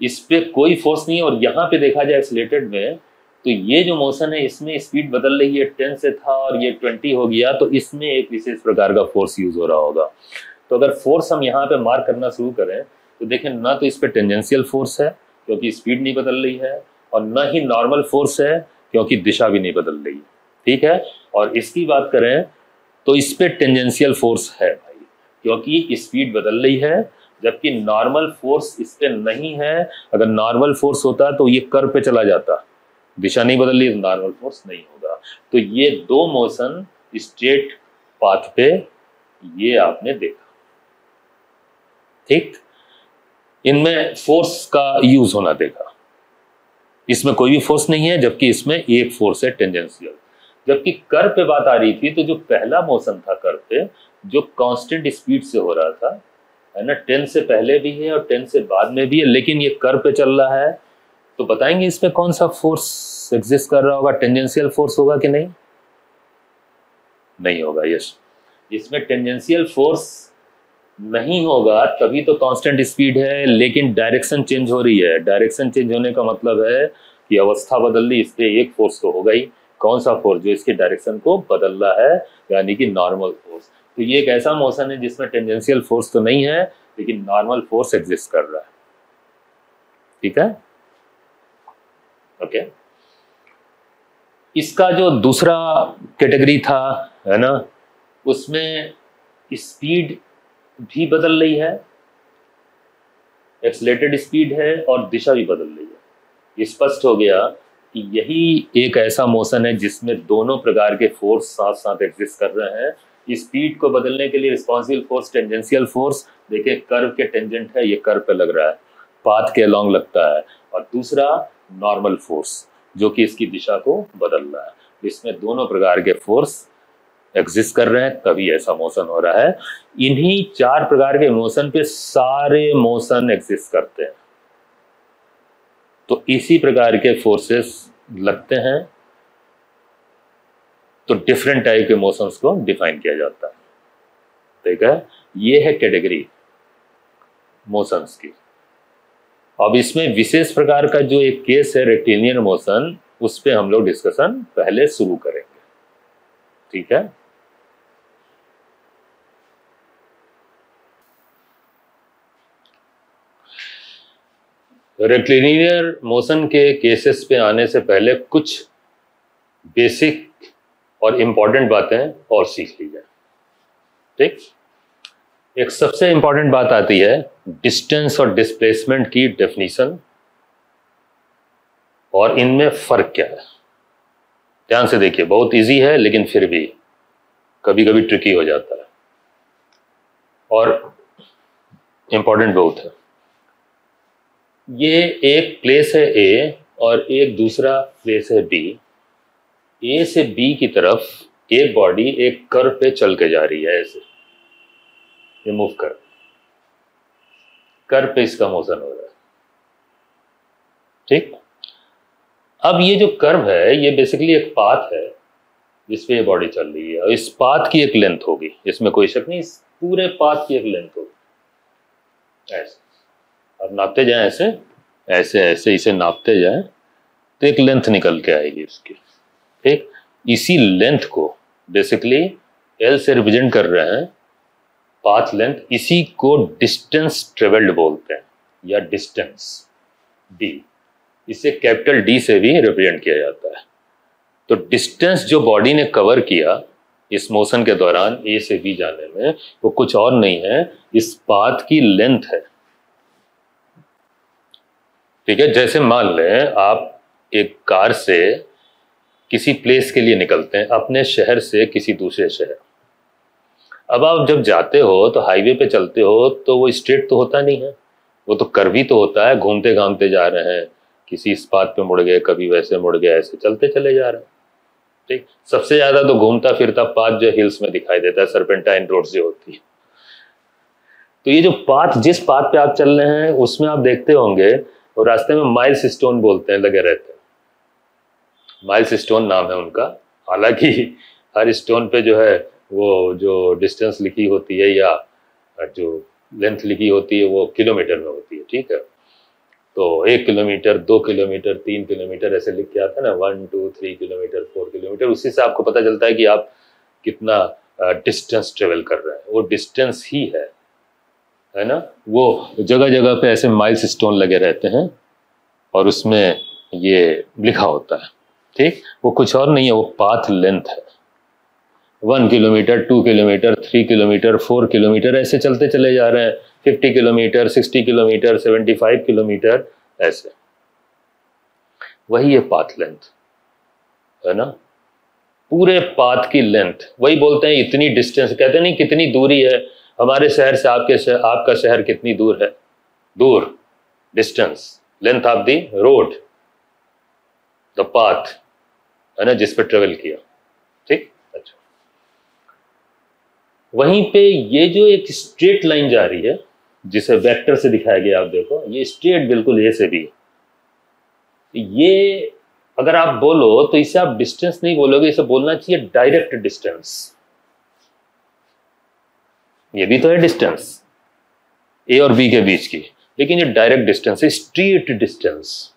Speaker 1: इस पे कोई फोर्स नहीं है। और यहाँ पे देखा जाए एक्सीलरेटेड में, तो ये जो मोशन है इसमें स्पीड बदल रही है, 10 से था और ये 20 हो गया, तो इसमें एक विशेष प्रकार का फोर्स यूज हो रहा होगा। तो अगर फोर्स हम यहाँ पे मार्क करना शुरू करें तो देखें, ना तो इस पे टेंजेंशियल फोर्स है क्योंकि स्पीड नहीं बदल रही है, और ना ही नॉर्मल फोर्स है क्योंकि दिशा भी नहीं बदल रही है, ठीक है। और इसकी बात करें तो इस पे टेंजेंशियल फोर्स है भाई, क्योंकि स्पीड बदल रही है, जबकि नॉर्मल फोर्स इस पे नहीं है। अगर नॉर्मल फोर्स होता तो ये कर्व पे चला जाता, दिशा नहीं बदल रही तो नॉर्मल फोर्स नहीं होगा। तो ये दो मोशन स्ट्रेट पाथ पे ये आपने देखा, ठीक। इनमें फोर्स का यूज होना देखा, इसमें कोई भी फोर्स नहीं है, जबकि इसमें एक फोर्स है, टेंजेंशियल। जबकि कर्व पे बात आ रही थी, तो जो पहला मोशन था कर्व पे, जो कांस्टेंट स्पीड से हो रहा था, है ना, 10 से पहले भी है और 10 से बाद में भी है, लेकिन ये कर्व पे चल रहा है, तो बताएंगे इसमें कौन सा फोर्स एग्जिस्ट कर रहा होगा, टेंजेंशियल फोर्स होगा कि नहीं, नहीं होगा, यस। इसमें टेंजेंशियल फोर्स नहीं होगा, तभी तो कांस्टेंट स्पीड है, लेकिन डायरेक्शन चेंज हो रही है। डायरेक्शन चेंज होने का मतलब है कि अवस्था बदल रही, इस पे एक फोर्स तो होगा ही। कौन सा फोर्स, जो इसके डायरेक्शन को बदल रहा है, यानी कि नॉर्मल फोर्स। तो ये एक ऐसा मोशन है जिसमें टेंजेंशियल फोर्स तो नहीं है, लेकिन नॉर्मल फोर्स एग्जिस्ट कर रहा है, ठीक है, ओके। इसका जो दूसरा कैटेगरी था, है ना, उसमें स्पीड भी बदल रही है, एक्सेलरेटेड स्पीड है और दिशा भी बदल रही है। स्पष्ट हो गया कि यही एक ऐसा मोशन है जिसमें दोनों प्रकार के फोर्स साथ साथ एग्जिस्ट कर रहे हैं। स्पीड को बदलने के लिए रिस्पॉन्सिबल फोर्स टेंजेंशियल फोर्स, देखिए कर्व के टेंजेंट है, ये कर्व पे लग रहा है, पाथ के अलोंग लगता है। और दूसरा नॉर्मल फोर्स, जो कि इसकी दिशा को बदल रहा है। इसमें दोनों प्रकार के फोर्स एग्जिस्ट कर रहे हैं, तभी ऐसा मोशन हो रहा है। इन्हीं 4 प्रकार के मोशन पे सारे मोशन एग्जिस्ट करते हैं। तो इसी प्रकार के फोर्सेस लगते हैं, तो डिफरेंट टाइप के मोशंस को डिफाइन किया जाता है, ठीक है। ये है कैटेगरी मोशंस की। अब इसमें विशेष प्रकार का जो एक केस है रेक्टिलिनियर मोशन, उस पे हम लोग डिस्कशन पहले शुरू करेंगे, ठीक है। रेक्टिलिनियर मोशन के केसेस पे आने से पहले कुछ बेसिक और इम्पॉर्टेंट बातें और सीख ली जाए, ठीक। एक सबसे इम्पॉर्टेंट बात आती है डिस्टेंस और डिस्प्लेसमेंट की डेफिनेशन, और इनमें फर्क क्या है। ध्यान से देखिए, बहुत इजी है लेकिन फिर भी कभी कभी ट्रिकी हो जाता है और इम्पॉर्टेंट बहुत है। ये एक प्लेस है ए और एक दूसरा प्लेस है बी। ए से बी की तरफ एक बॉडी एक कर्व पे चल के जा रही है, ऐसे रिमूव कर्व पे इसका मोशन हो रहा है, ठीक। अब ये जो कर्व है ये बेसिकली एक पाथ है जिसपे ये बॉडी चल रही है, और इस पाथ की एक लेंथ होगी, इसमें कोई शक नहीं, इस पूरे पाथ की एक लेंथ होगी। ऐसे अब नापते जाएं, ऐसे ऐसे ऐसे इसे नापते जाएं तो एक लेंथ निकल के आएगी उसकी, ठीक। इसी लेंथ को बेसिकली एल से रिप्रेजेंट कर रहे हैं पाथ लेंथ, इसी को डिस्टेंस ट्रेवल्ड बोलते हैं या डिस्टेंस डी। इसे कैपिटल डी से भी रिप्रेजेंट किया जाता है। तो डिस्टेंस जो बॉडी ने कवर किया इस मोशन के दौरान ए से बी जाने में, वो कुछ और नहीं है, इस पाथ की लेंथ है। ठीक है, जैसे मान लें आप एक कार से किसी प्लेस के लिए निकलते हैं, अपने शहर से किसी दूसरे शहर। अब आप जब जाते हो तो हाईवे पे चलते हो तो वो स्ट्रेट तो होता नहीं है, वो तो कर्वी तो होता है, घूमते घामते जा रहे हैं, किसी इस पाथ पे मुड़ गए, कभी वैसे मुड़ गए, ऐसे चलते चले जा रहे हैं। ठीक, सबसे ज्यादा तो घूमता फिरता पाथ जो हिल्स में दिखाई देता है, सर्पेंटाइन रोड जो होती है। तो ये जो पाथ, जिस पाथ पे आप चल रहे हैं उसमें आप देखते होंगे और रास्ते में माइल्स स्टोन बोलते हैं लगे रहते हैं, माइल्स स्टोन नाम है उनका। हालांकि हर स्टोन पे जो है वो जो डिस्टेंस लिखी होती है या जो लेंथ लिखी होती है वो किलोमीटर में होती है। ठीक है, तो 1 किलोमीटर, 2 किलोमीटर, 3 किलोमीटर ऐसे लिख के आता है ना, 1, 2, 3 किलोमीटर, 4 किलोमीटर। उसी से आपको पता चलता है कि आप कितना डिस्टेंस ट्रेवल कर रहे हैं। वो डिस्टेंस ही है ना। वो जगह जगह पे ऐसे माइल्स स्टोन लगे रहते हैं और उसमें ये लिखा होता है। ठीक, वो कुछ और नहीं है, वो पाथ लेंथ है। 1 किलोमीटर, 2 किलोमीटर, 3 किलोमीटर, 4 किलोमीटर ऐसे चलते चले जा रहे हैं, 50 किलोमीटर, 60 किलोमीटर, 75 किलोमीटर ऐसे। वही है पाथ लेंथ, है ना। पूरे पाथ की लेंथ, वही बोलते हैं इतनी डिस्टेंस, कहते नहीं कितनी दूरी है हमारे शहर से आपका शहर कितनी दूर है, दूर, distance, length of the road, the path, है ना, जिस पर ट्रेवल किया। ठीक, अच्छा। वहीं पे ये जो एक स्ट्रेट लाइन जा रही है जिसे वेक्टर से दिखाया गया, आप देखो ये स्ट्रेट बिल्कुल ए से बी, ये अगर आप बोलो तो इसे आप डिस्टेंस नहीं बोलोगे, इसे बोलना चाहिए डायरेक्ट डिस्टेंस। ये भी तो है डिस्टेंस ए और बी के बीच की, लेकिन ये डायरेक्ट डिस्टेंस है, स्ट्रेट डिस्टेंस।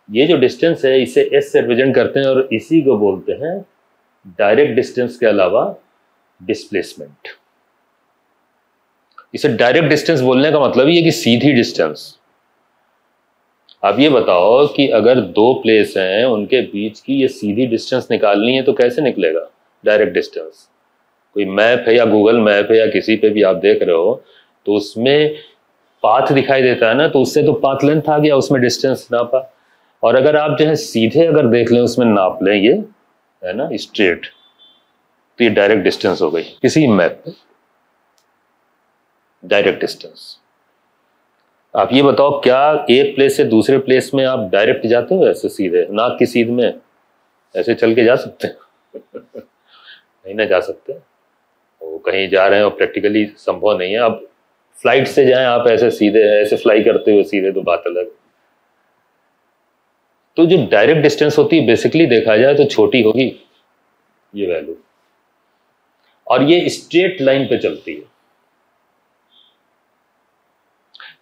Speaker 1: ये जो डिस्टेंस है इसे एस से रिप्रेजेंट करते हैं और इसी को बोलते हैं डायरेक्ट डिस्टेंस के अलावा डिस्प्लेसमेंट। इसे डायरेक्ट डिस्टेंस बोलने का मतलब ये कि सीधी डिस्टेंस। आप ये बताओ कि अगर दो प्लेस हैं उनके बीच की ये सीधी डिस्टेंस निकालनी है तो कैसे निकलेगा डायरेक्ट डिस्टेंस? कोई मैप है या गूगल मैप है या किसी पे भी आप देख रहे हो तो उसमें पाथ दिखाई देता है ना, तो उससे तो पाथ लेंथ आ गया, उसमें डिस्टेंस नापा। और अगर आप जो है सीधे अगर देख लें उसमें नाप लें, ये है ना स्ट्रेट, तो ये डायरेक्ट डिस्टेंस हो गई किसी मैप पे, डायरेक्ट डिस्टेंस। आप ये बताओ क्या एक प्लेस से दूसरे प्लेस में आप डायरेक्ट जाते हो ऐसे सीधे, नाक की सीध में ऐसे चल के जा सकते हैं? नहीं ना जा सकते, वो कहीं जा रहे हैं और प्रैक्टिकली संभव नहीं है। अब फ्लाइट से जाएं आप ऐसे सीधे, ऐसे फ्लाई करते हुए सीधे, तो बात अलग। तो जो डायरेक्ट डिस्टेंस होती है बेसिकली देखा जाए तो छोटी होगी ये वैल्यू, और ये स्ट्रेट लाइन पे चलती है।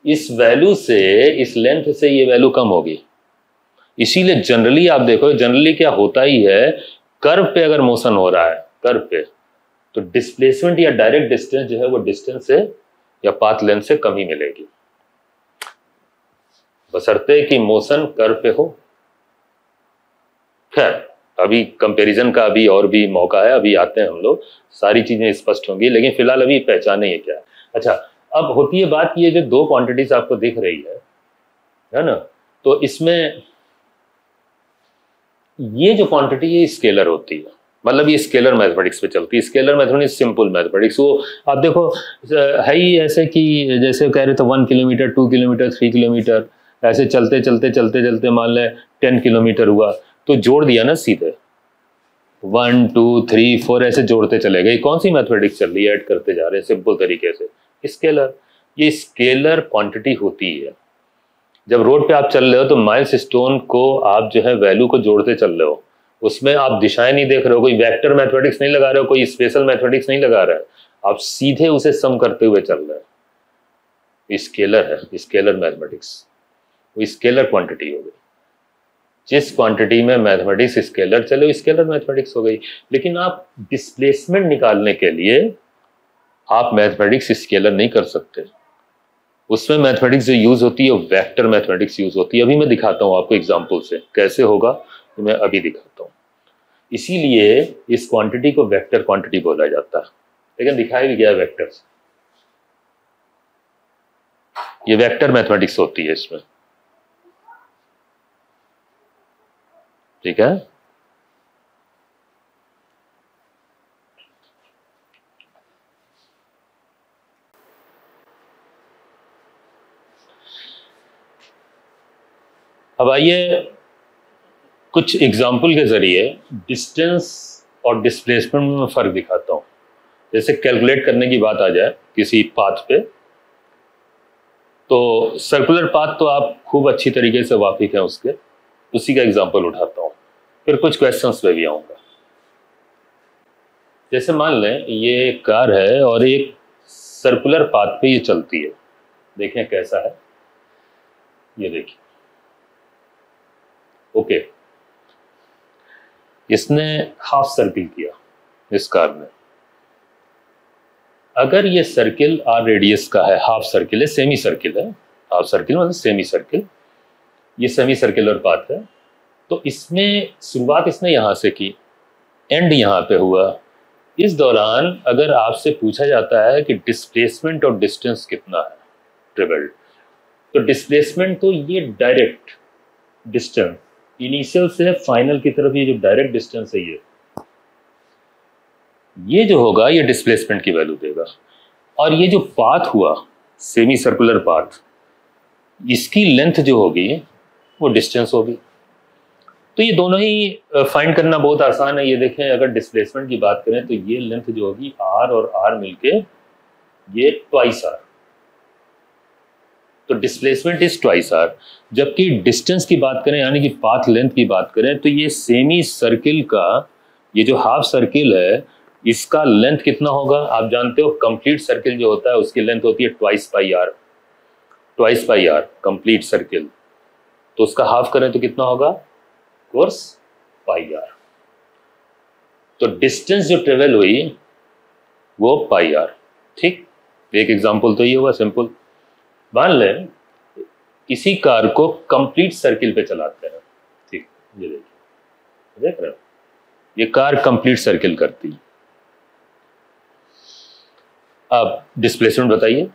Speaker 1: इस वैल्यू से, इस लेंथ से ये वैल्यू कम होगी। इसीलिए जनरली आप देखो, जनरली क्या होता ही है, कर्व पे अगर मोशन हो रहा है कर्व पे, तो डिस्प्लेसमेंट या डायरेक्ट डिस्टेंस जो है वो डिस्टेंस से या पाथ लेंथ से कम ही मिलेगी, बशर्ते कि मोशन कर्व पे हो। खैर अभी कंपैरिजन का अभी और भी मौका है, अभी आते हैं हम लोग, सारी चीजें स्पष्ट होंगी, लेकिन फिलहाल अभी पहचाने ये क्या है। अच्छा, अब होती है बात कि ये जो दो क्वांटिटीज आपको दिख रही है ना, तो इसमें ये जो क्वांटिटी है स्केलर होती है, मतलब ये स्केलर मैथमेटिक्स पे चलती है। स्केलर मैथमेटिक्स सिंपल मैथमेटिक्स, वो आप देखो है ही ऐसे कि जैसे कह रहे थे 1 किलोमीटर, 2 किलोमीटर, 3 किलोमीटर, ऐसे चलते चलते चलते चलते मान लें 10 किलोमीटर हुआ तो जोड़ दिया ना सीधे, 1, 2, 3, 4 ऐसे जोड़ते चले गए। कौन सी मैथमेटिक्स चल रही है? ऐड करते जा रहे हैं सिंपल तरीके से, स्केलर। ये स्केलर क्वांटिटी होती है। जब रोड पे आप चल रहे हो तो माइल्स स्टोन को आप जो है वैल्यू को जोड़ते चल रहे हो, उसमें आप दिशाएं नहीं देख रहे हो, कोई वेक्टर मैथमेटिक्स नहीं लगा रहे हो, कोई स्पेशल मैथमेटिक्स नहीं लगा रहे हो, आप सीधे उसे सम करते हुए चल रहे हो। स्केलर है, स्केलर मैथमेटिक्स, वो स्केलर क्वांटिटी हो गई। जिस क्वांटिटी में मैथमेटिक्स स्केलर चले वो स्केलर मैथमेटिक्स हो गई। लेकिन आप डिस्प्लेसमेंट निकालने के लिए आप मैथमेटिक्स स्केलर नहीं कर सकते, उसमें मैथमेटिक्स जो यूज होती है वेक्टर मैथमेटिक्स यूज होती है। अभी मैं दिखाता हूँ आपको एग्जांपल से कैसे होगा, तो मैं अभी दिखाता हूँ। इसीलिए इस क्वांटिटी को वेक्टर क्वांटिटी बोला जाता है, लेकिन दिखाया भी गया वेक्टर से। ये वेक्टर मैथमेटिक्स होती है इसमें, ठीक है। अब आइए कुछ एग्जाम्पल के जरिए डिस्टेंस और डिस्प्लेसमेंट में फर्क दिखाता हूं। जैसे कैलकुलेट करने की बात आ जाए किसी पाथ पे, तो सर्कुलर पाथ तो आप खूब अच्छी तरीके से वाकिफ हैं उसके, उसी का एग्जाम्पल उठाता हूं, फिर कुछ क्वेश्चंस पे भी आऊंगा। जैसे मान लें ये कार है और एक सर्कुलर पाथ पे ये चलती है, देखें कैसा है, ये देखिए। ओके, इसने हाफ सर्किल किया इस कार ने। अगर ये सर्किल आर रेडियस का है, हाफ सर्किल है, सेमी सर्किल है, हाफ सर्किल मतलब सेमी सर्किल, ये सेमी सर्कुलर पाथ है, तो इसमें शुरुआत इसने यहां से की, एंड यहां पे हुआ। इस दौरान अगर आपसे पूछा जाता है कि डिस्प्लेसमेंट और डिस्टेंस कितना है ट्रेवल्ड, तो डिस्प्लेसमेंट तो ये डायरेक्ट डिस्टेंस इनिशियल से फाइनल की तरफ, ये जो डायरेक्ट डिस्टेंस है ये जो होगा ये डिस्प्लेसमेंट की वैल्यू देगा। और ये जो पाथ हुआ सेमी सर्कुलर पाथ, इसकी लेंथ जो होगी वो डिस्टेंस होगी। तो ये दोनों ही फाइंड करना बहुत आसान है। ये देखें, अगर डिस्प्लेसमेंट की बात करें तो ये लेंथ जो होगी आर और आर मिलके ये ट्वाइस आर, तो डिस्प्लेसमेंट इज ट्वाइस आर। जबकि डिस्टेंस की बात करें यानी कि पाथ लेंथ की बात करें, तो ये सेमी सर्किल का ये जो हाफ सर्किल है इसका लेंथ कितना होगा, आप जानते हो कंप्लीट सर्किल जो होता है उसकी लेंथ होती है twice pi r, twice pi r complete circle, तो उसका हाफ करें तो कितना होगा, कोर्स पाई आर। तो डिस्टेंस जो ट्रेवल हुई वो पाई आर। ठीक, एक एग्जांपल तो ये हुआ सिंपल। मान लें किसी कार को कंप्लीट सर्किल पे चलाते हैं, ठीक, ये देखिए, देख रहे हो, ये कार कंप्लीट सर्किल करती है। अब डिस्प्लेसमेंट बताइए,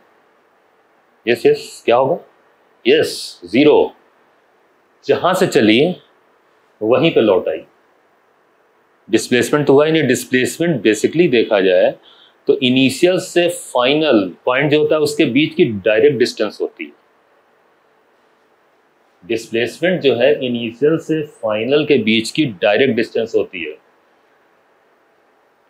Speaker 1: यस यस क्या होगा, यस जीरो, जहां से चली वहीं पे लौट आई। डिस्प्लेसमेंट तो हुआ ही नहीं। डिस्प्लेसमेंट बेसिकली देखा जाए तो इनिशियल से फाइनल पॉइंट जो होता है उसके बीच की डायरेक्ट डिस्टेंस होती है। डिस्प्लेसमेंट जो है इनिशियल से फाइनल के बीच की डायरेक्ट डिस्टेंस होती है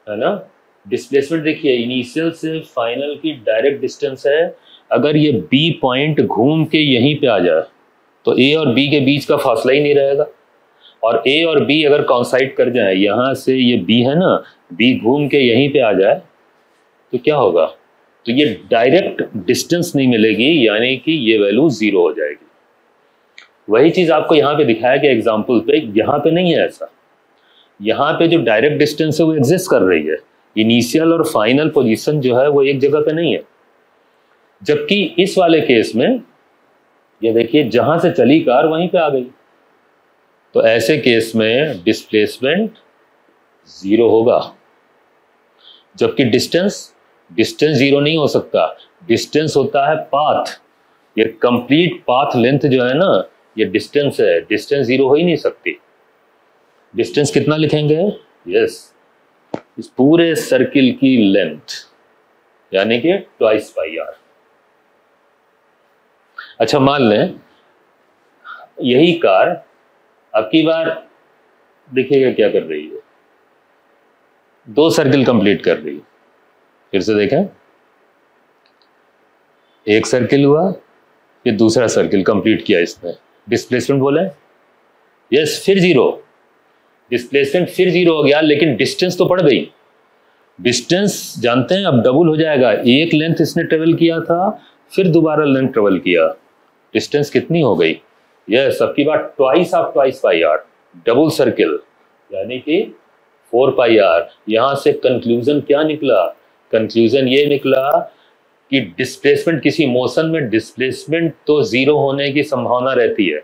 Speaker 1: ना। डिस्प्लेसमेंट देखिए इनिशियल से फाइनल की डायरेक्ट डिस्टेंस है। अगर ये बी पॉइंट घूम के यहीं पे आ जाए तो ए और बी के बीच का फासला ही नहीं रहेगा, और ए और बी अगर कॉन्साइड कर जाए, यहां से ये बी है ना, बी घूम के यहीं पे आ जाए तो क्या होगा, तो ये डायरेक्ट डिस्टेंस नहीं मिलेगी, यानी कि ये वैल्यू जीरो हो जाएगी। वही चीज आपको यहाँ पे दिखाया गया एग्जाम्पल पे, यहाँ पे नहीं है ऐसा। यहाँ पे जो डायरेक्ट डिस्टेंस है वो एग्जिस्ट कर रही है, इनिशियल और फाइनल पोजीशन जो है वो एक जगह पे नहीं है। जबकि इस वाले केस में ये देखिए जहां से चली कार वहीं पे आ गई, तो ऐसे केस में डिस्प्लेसमेंट जीरो होगा। जबकि डिस्टेंस जीरो नहीं हो सकता, डिस्टेंस होता है पाथ। ये कंप्लीट पाथ लेंथ जो है ना ये डिस्टेंस है, डिस्टेंस जीरो हो ही नहीं सकती। डिस्टेंस कितना लिखेंगे, यस इस पूरे सर्किल की लेंथ यानी कि ट्वाइस पाई आर। अच्छा मान लें यही कार अब की बार देखिएगा क्या कर रही है, दो सर्किल कंप्लीट कर रही है। फिर से देखें, एक सर्किल हुआ, फिर दूसरा सर्किल कंप्लीट किया इसने, डिस्प्लेसमेंट बोला है, यस फिर जीरो, डिस्प्लेसमेंट फिर जीरो हो गया, लेकिन डिस्टेंस तो बढ़ गई। डिस्टेंस जानते हैं अब डबल हो जाएगा, एक लेंथ इसने ट्रेवल किया था फिर दोबारा लेंथ ट्रेवल किया, डिस्टेंस कितनी हो गई, यस अब की बार twice of twice pi r, double circle यानी कि 4 पाई आर। यहां से कंक्लूजन क्या निकला कंक्लूजन ये निकला कि डिस्प्लेसमेंट, किसी मोशन में डिस्प्लेसमेंट तो जीरो होने की संभावना रहती है।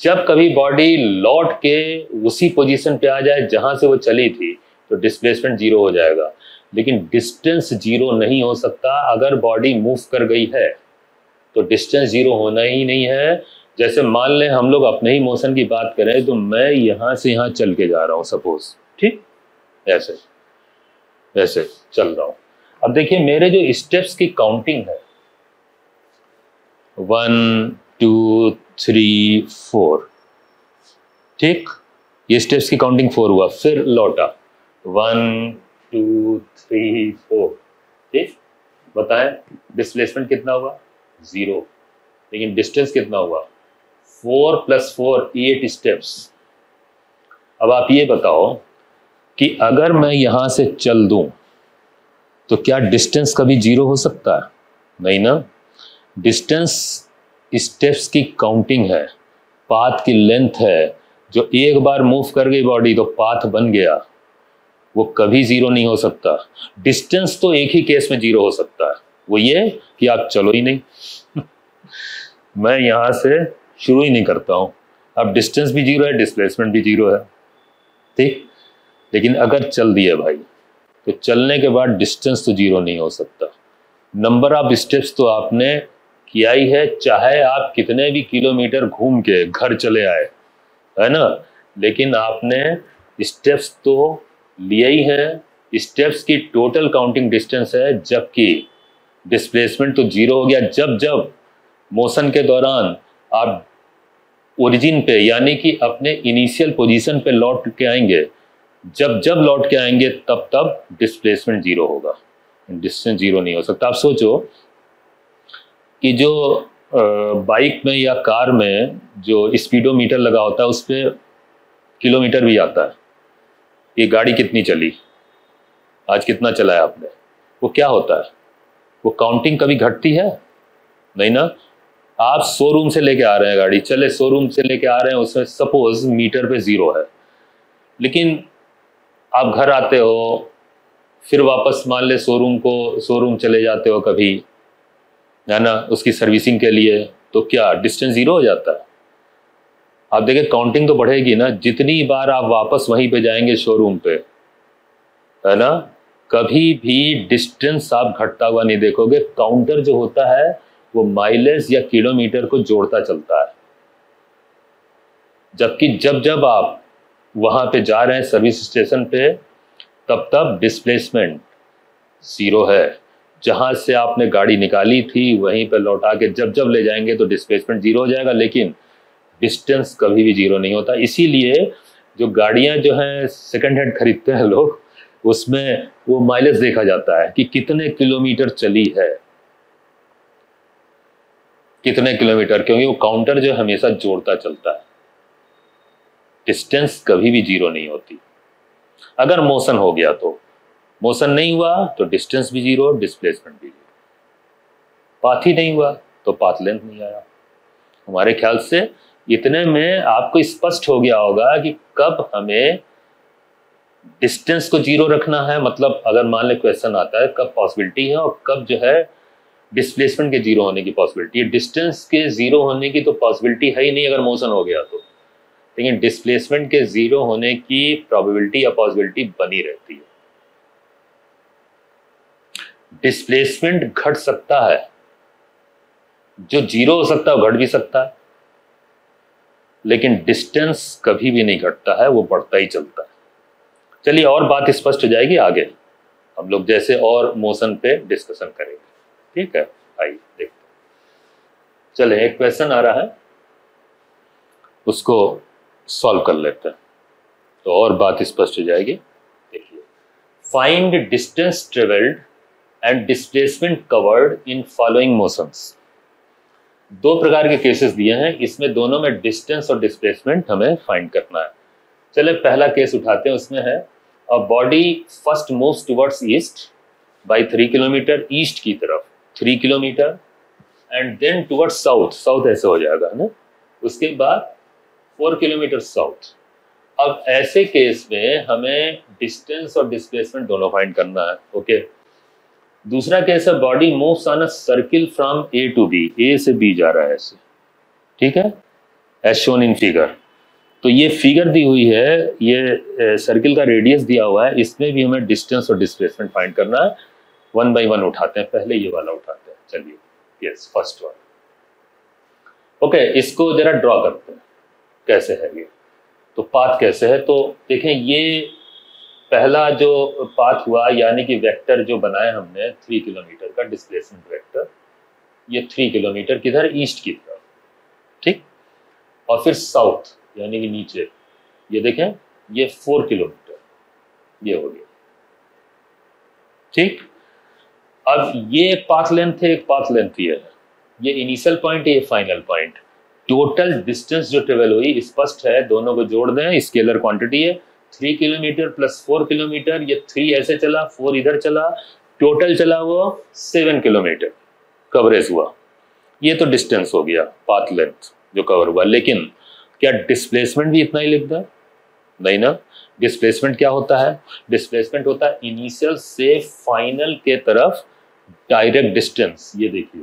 Speaker 1: जब कभी बॉडी लौट के उसी पोजीशन पे आ जाए जहां से वो चली थी तो डिस्प्लेसमेंट जीरो हो जाएगा, लेकिन डिस्टेंस जीरो नहीं हो सकता। अगर बॉडी मूव कर गई है तो डिस्टेंस जीरो होना ही नहीं है। जैसे मान लें हम लोग अपने ही मोशन की बात करें तो मैं यहां से यहां चल के जा रहा हूं सपोज, ठीक, ऐसे ऐसे चल रहा हूं। अब देखिए मेरे जो स्टेप्स की काउंटिंग है 1 2 3 4, ठीक, ये स्टेप्स की काउंटिंग 4 हुआ, फिर लौटा 1 2 3 4, ठीक। बताएं डिस्प्लेसमेंट कितना हुआ? 0, लेकिन डिस्टेंस कितना हुआ? 4 + 4 8 स्टेप्स। अब आप ये बताओ कि अगर मैं यहां से चल दूं तो क्या डिस्टेंस कभी जीरो हो सकता है? नहीं ना। डिस्टेंस स्टेप्स की काउंटिंग है, पाथ की लेंथ है। जो एक बार मूव कर गई बॉडी तो पाथ बन गया, वो कभी जीरो नहीं हो सकता। डिस्टेंस तो एक ही केस में जीरो हो सकता है, वो ये कि आप चलो ही नहीं मैं यहां से शुरू ही नहीं करता हूं। अब डिस्टेंस भी जीरो है, डिस्प्लेसमेंट भी जीरो है, ठीक। लेकिन अगर चल दिए भाई तो चलने के बाद डिस्टेंस तो जीरो नहीं हो सकता। नंबर ऑफ स्टेप्स तो आपने किया ही है, चाहे आप कितने भी किलोमीटर घूम के घर चले आए, है ना, लेकिन आपने स्टेप्स तो लिए ही हैं। स्टेप्स की टोटल काउंटिंग डिस्टेंस है, जबकि डिस्प्लेसमेंट तो जीरो हो गया जब जब मोशन के दौरान आप ओरिजिन पे यानी कि अपने इनिशियल पोजीशन पे लौट के आएंगे। जब जब लौट के आएंगे तब तब डिस्प्लेसमेंट जीरो होगा, डिस्टेंस जीरो नहीं हो सकता। आप सोचो कि जो बाइक में या कार में जो स्पीडोमीटर लगा होता है उस पर किलोमीटर भी आता है, ये गाड़ी कितनी चली, आज कितना चलाया आपने, वो क्या होता है, वो काउंटिंग कभी घटती है? नहीं ना। आप शोरूम से लेके आ रहे हैं गाड़ी, चले शोरूम से लेके आ रहे हैं, उसमें सपोज मीटर पे जीरो है, लेकिन आप घर आते हो, फिर वापस मान ले शोरूम चले जाते हो कभी, है ना, उसकी सर्विसिंग के लिए, तो क्या डिस्टेंस जीरो हो जाता है? आप देखिए काउंटिंग तो बढ़ेगी ना, जितनी बार आप वापस वहीं पे जाएंगे शोरूम पे, है ना, कभी भी डिस्टेंस आप घटता हुआ नहीं देखोगे। काउंटर जो होता है वो माइलेज या किलोमीटर को जोड़ता चलता है, जबकि जब जब आप वहां पे जा रहे हैं सर्विस स्टेशन पे तब तब डिस्प्लेसमेंट जीरो है। जहां से आपने गाड़ी निकाली थी वहीं पे लौटा के जब जब ले जाएंगे तो डिस्प्लेसमेंट जीरो हो जाएगा, लेकिन डिस्टेंस कभी भी जीरो नहीं होता। इसीलिए जो गाड़ियां जो हैं सेकंड हैंड खरीदते हैं लोग, उसमें वो माइलेज देखा जाता है कि कितने किलोमीटर चली है, कितने किलोमीटर, क्योंकि वो काउंटर जो हमेशा जोड़ता चलता है। डिस्टेंस कभी भी जीरो नहीं होती। अगर मोशन हो गया तो, मोशन नहीं हुआ तो डिस्टेंस भी जीरो, डिस्प्लेसमेंट भी जीरो। पाथ ही नहीं हुआ तो पाथ लेंथ नहीं आया। हमारे ख्याल से इतने में आपको स्पष्ट हो गया होगा कि कब हमें डिस्टेंस को जीरो रखना है, मतलब अगर मान ले क्वेश्चन आता है कब पॉसिबिलिटी है, और कब जो है डिस्प्लेसमेंट के जीरो होने की पॉसिबिलिटी है। डिस्टेंस के जीरो होने की तो पॉसिबिलिटी है ही नहीं अगर मोशन हो गया तो, लेकिन डिस्प्लेसमेंट के जीरो होने की प्रोबेबिलिटी या पॉसिबिलिटी बनी रहती है। डिस्प्लेसमेंट घट सकता है, जो जीरो हो सकता है वो घट भी सकता है, लेकिन डिस्टेंस कभी भी नहीं घटता है, वो बढ़ता ही चलता है। चलिए और बात स्पष्ट हो जाएगी आगे, हम लोग जैसे और मोशन पे डिस्कशन करेंगे, ठीक है। आइए देखते हैं। चले एक क्वेश्चन आ रहा है, उसको सॉल्व कर लेते हैं तो और बात स्पष्ट हो जाएगी। देखिए, find distance travelled and displacement covered in following motions. दो प्रकार के केसेस दिए हैं, इसमें दोनों में डिस्टेंस और डिस्प्लेसमेंट हमें फाइंड करना है। चले पहला केस उठाते हैं, उसमें है a body first moves towards east by 3 kilometre, east की तरफ 3 kilometre, and then towards south, south ऐसे हो जाएगा ना, उसके बाद 4 किलोमीटर साउथ। अब ऐसे केस में हमें डिस्टेंस और डिस्प्लेसमेंट दोनों फाइंड करना है। ओके, दूसरा केस है body moves on a circle from A to B, A से बी जा रहा है ऐसे, ठीक है, एज शोन इन फिगर। तो ये फिगर दी हुई है, ये सर्किल का रेडियस दिया हुआ है, इसमें भी हमें डिस्टेंस और डिस्प्लेसमेंट फाइंड करना है। वन बाय वन उठाते हैं, पहले ये वाला उठाते हैं। चलिए, यस, फर्स्ट वन। ओके, इसको जरा ड्रॉ करते हैं, कैसे है ये। तो पाथ कैसे है, तो देखें, ये पहला जो पाथ हुआ, यानी कि वेक्टर जो बनाया हमने 3 किलोमीटर का डिस्प्लेसमेंट वेक्टर, ये 3 किलोमीटर किधर, ईस्ट की तरफ, ठीक। और फिर साउथ यानी कि नीचे, ये देखें, ये 4 किलोमीटर, ये हो गया, ठीक। अब ये एक पाथ लेंथ है, एक पाथ लेंथ ये इनिशियल पॉइंट है, ये फाइनल पॉइंट। टोटल डिस्टेंस जो ट्रेवल हुई स्पष्ट है, दोनों को जोड़ दें, स्केलर क्वांटिटी है। 3 किलोमीटर प्लस 4 किलोमीटर, ये 3 ऐसे चला, 4 इधर चला, टोटल चला वो 7 किलोमीटर कवरेज हुआ। ये तो डिस्टेंस हो गया, पाथ लेंथ जो कवर हुआ। लेकिन क्या डिस्प्लेसमेंट भी इतना ही लिखता है? नहीं ना। डिस्प्लेसमेंट क्या होता है? डिस्प्लेसमेंट होता है इनिशियल से फाइनल के तरफ डायरेक्ट डिस्टेंस। ये देखिए,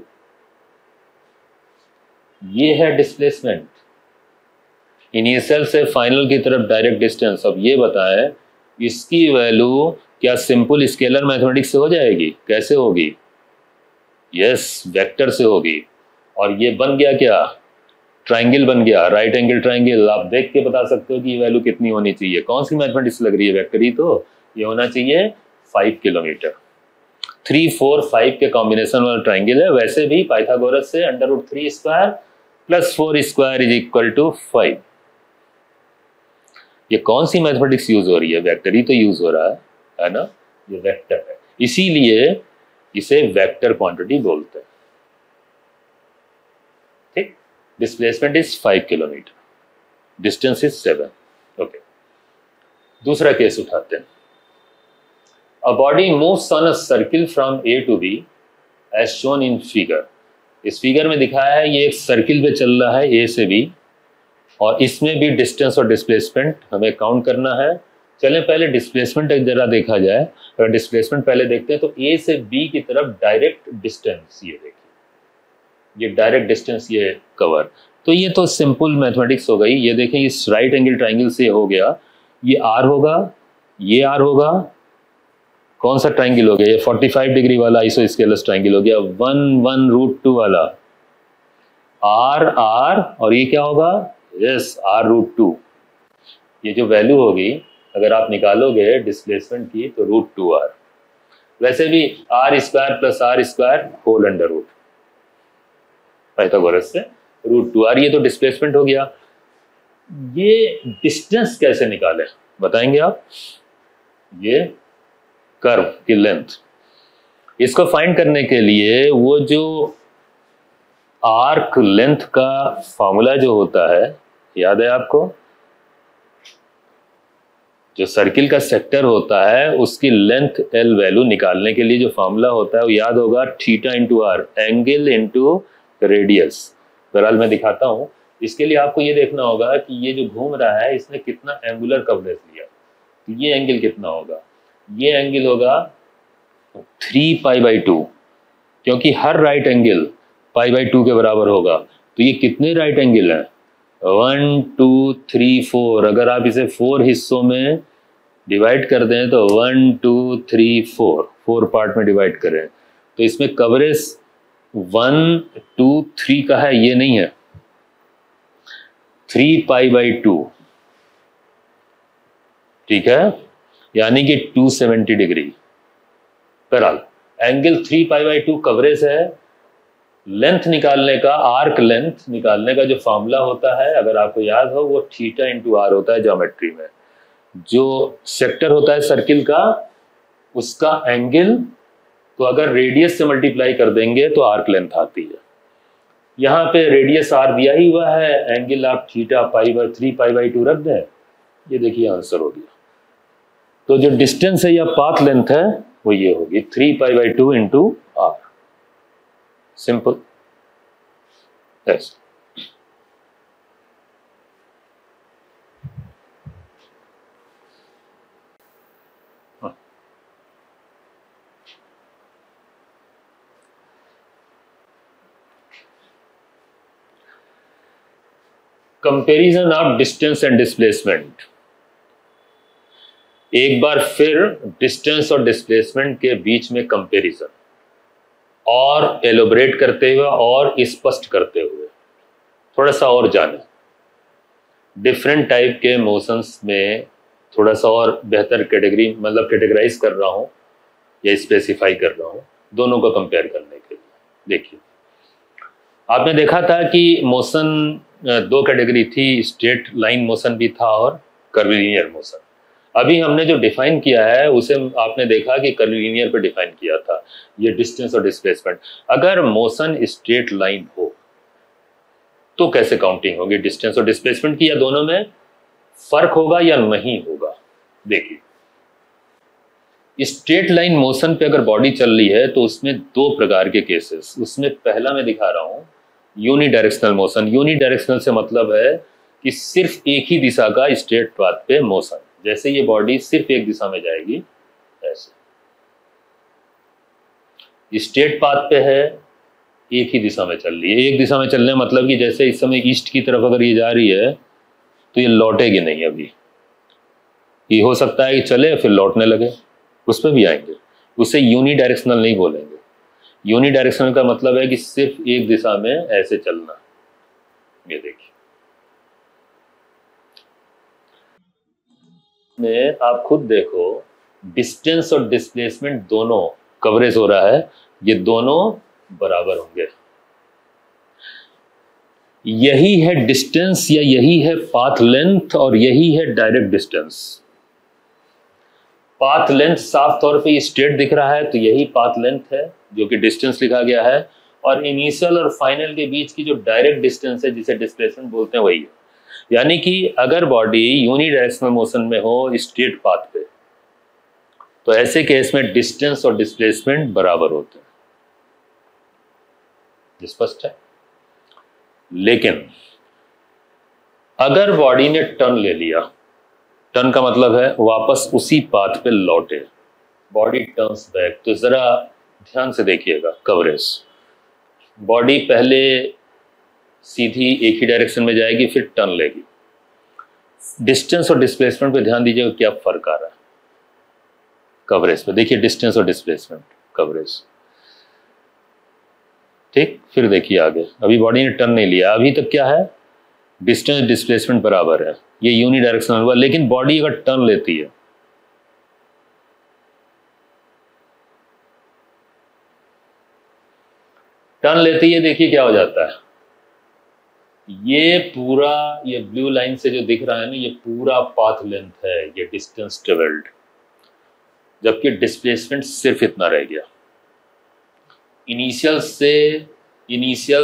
Speaker 1: ये है डिस्प्लेसमेंट, इनिशियल से फाइनल की तरफ डायरेक्ट डिस्टेंस। अब ये बताएं, इसकी वैल्यू क्या सिंपल स्केलर मैथमेटिक्स से हो जाएगी? कैसे होगी? यस, वेक्टर से होगी। और ये बन गया क्या? ट्राइंगल बन गया, राइट एंगल ट्राइंगल। आप देख के बता सकते हो कि ये वैल्यू कितनी होनी चाहिए। कौन सी मैथमेटिक्स लग रही है? वेक्टर ही तो। ये होना चाहिए 5 किलोमीटर। 3, 4, 5 के कॉम्बिनेशन वाला ट्राइंगल है। वैसे भी पाइथागोरस से √3 square plus 4 square is equal to 5। ये कौन सी मैथमेटिक्स यूज हो रही है? वेक्टर ही तो यूज हो रहा है ना। ये वेक्टर है, इसीलिए इसे वेक्टर क्वांटिटी बोलते हैं, ठीक। Displacement is 5 kilometre, distance is 7। Okay, दूसरा केस उठाते हैं। A body moves on a circle from A to B as shown in figure. इस फिगर में दिखाया है, ये एक सर्किल पे चल रहा है ए से बी, और इसमें भी डिस्टेंस और डिस्प्लेसमेंट हमें काउंट करना है। चलें पहले डिस्प्लेसमेंट एक जरा देखा जाए। अगर डिस्प्लेसमेंट पहले देखते हैं तो ए से बी की तरफ डायरेक्ट डिस्टेंस, ये देखिए, ये डायरेक्ट डिस्टेंस, ये कवर। तो ये तो सिंपल मैथमेटिक्स हो गई। ये देखें, इस राइट एंगल ट्राइंगल से हो गया, ये आर होगा, ये आर होगा। कौन सा ट्राइंगल हो गया? ये 45 डिग्री वाला आइसोस्केलस ट्राइंगल हो गया। 1, 1 √2 वाला आर आर, और ये क्या होगा? Yes, r √2। ये जो वैल्यू होगी अगर आप निकालोगे डिस्प्लेसमेंट की, तो √2r। वैसे भी r square plus r square whole under root, Pythagoras से √2r। ये तो डिस्प्लेसमेंट हो गया। ये डिस्टेंस कैसे निकाले बताएंगे आप? ये कर्व की लेंथ, इसको फाइंड करने के लिए वो जो आर्क लेंथ का फॉर्मूला जो होता है, याद है आपको? जो सर्किल का सेक्टर होता है उसकी लेंथ एल वैल्यू निकालने के लिए जो फॉर्मूला होता है वो याद होगा, theta into r, angle into radius. बहरहाल मैं दिखाता हूँ। इसके लिए आपको ये देखना होगा कि ये जो घूम रहा है इसने कितना एंगुलर कवरेज लिया। तो ये एंगल कितना होगा? ये एंगल होगा 3π/2, क्योंकि हर राइट एंगल π/2 के बराबर होगा। तो ये कितने राइट एंगल हैं? 1, 2, 3, 4। अगर आप इसे 4 हिस्सों में डिवाइड कर दें तो 1, 2, 3, 4 पार्ट में डिवाइड करें तो इसमें कवरेज 1, 2, 3 का है, ये नहीं है, 3π/2, ठीक है, यानी कि 270 डिग्री। बहरहाल एंगल 3π/2 कवरेज है। लेंथ निकालने का, आर्क लेंथ निकालने का जो फॉर्मूला होता है, अगर आपको याद हो, वो थीटा इंटू आर होता है ज्योमेट्री में। जो सेक्टर होता है सर्किल का, उसका एंगल तो अगर रेडियस से मल्टीप्लाई कर देंगे तो आर्क लेंथ आती है। यहाँ पे रेडियस आर दिया ही हुआ है, एंगल आप थीटा 3π/2 रख दें, ये देखिए आंसर हो गया। तो जो डिस्टेंस है या पाथ लेंथ है वो ये होगी 3π/2 into r. Simple. Yes, comparison of distance and displacement. एक बार फिर डिस्टेंस और डिस्प्लेसमेंट के बीच में कंपैरिजन और एलोबरेट करते हुए और स्पष्ट करते हुए थोड़ा सा और जाने, डिफरेंट टाइप के मोशंस में थोड़ा सा और बेहतर कैटेगरी मतलब कैटेगराइज कर रहा हूं या स्पेसिफाई कर रहा हूं दोनों को कंपेयर करने के लिए। देखिए, आपने देखा था कि मोशन दो कैटेगरी थी, स्ट्रेट लाइन मोशन भी था और कर्वीलिनियर मोशन। अभी हमने जो डिफाइन किया है उसे आपने देखा कि कर्वीलिनियर पे डिफाइन किया था, ये डिस्टेंस और डिस्प्लेसमेंट। अगर मोशन स्ट्रेट लाइन हो तो कैसे काउंटिंग होगी डिस्टेंस और डिस्प्लेसमेंट की, या दोनों में फर्क होगा या नहीं होगा? देखिए, स्ट्रेट लाइन मोशन पे अगर बॉडी चल रही है तो उसमें दो प्रकार के केसेस, उसमें पहला मैं दिखा रहा हूं यूनिडायरेक्शनल मोशन। यूनिडायरेक्शनल से मतलब है कि सिर्फ एक ही दिशा का स्ट्रेट पाथ पे मोशन, जैसे ये बॉडी सिर्फ एक दिशा में जाएगी ऐसे स्ट्रेट पाथ पे है, एक ही दिशा में चल रही है। एक दिशा में चलने मतलब कि जैसे इस समय ईस्ट की तरफ अगर ये जा रही है तो ये लौटेगी नहीं। अभी ये हो सकता है कि चले फिर लौटने लगे, उस पर भी आएंगे, उसे यूनिडायरेक्शनल नहीं बोलेंगे। यूनिडायरेक्शनल का मतलब है कि सिर्फ एक दिशा में ऐसे चलना। ये देखिए, में आप खुद देखो, डिस्टेंस और डिस्प्लेसमेंट दोनों कवरेज हो रहा है, ये दोनों बराबर होंगे। यही है डिस्टेंस या यही है पाथ लेंथ और यही है डायरेक्ट डिस्टेंस। पाथ लेंथ साफ तौर पे स्ट्रेट दिख रहा है तो यही पाथ लेंथ है जो कि डिस्टेंस लिखा गया है, और इनिशियल और फाइनल के बीच की जो डायरेक्ट डिस्टेंस है जिसे डिस्प्लेसमेंट बोलते हैं वही है। यानी कि अगर बॉडी यूनिडायरेक्शनल मोशन में हो स्ट्रेट पाथ पे तो ऐसे केस में डिस्टेंस और डिस्प्लेसमेंट बराबर होते हैं। स्पष्ट है? लेकिन अगर बॉडी ने टर्न ले लिया, टर्न का मतलब है वापस उसी पाथ पे लौटे, बॉडी टर्न्स बैक, तो जरा ध्यान से देखिएगा कवरेज। बॉडी पहले सीधी एक ही डायरेक्शन में जाएगी फिर टर्न लेगी। डिस्टेंस और डिस्प्लेसमेंट पे ध्यान दीजिएगा क्या फर्क आ रहा है कवरेज पे। देखिए डिस्टेंस और डिस्प्लेसमेंट कवरेज, ठीक। फिर देखिए आगे, अभी बॉडी ने टर्न नहीं लिया, अभी तक क्या है, डिस्टेंस डिस्प्लेसमेंट बराबर है, ये यूनिडायरेक्शनल हुआ। लेकिन बॉडी अगर टर्न लेती है, टर्न लेती है, देखिए क्या हो जाता है, ये पूरा ये ब्लू लाइन से जो दिख रहा है ना, ये पूरा पाथ लेंथ है, ये डिस्टेंस ट्रेवल्ड, जबकि डिस्प्लेसमेंट सिर्फ इतना रह गया। इनिशियल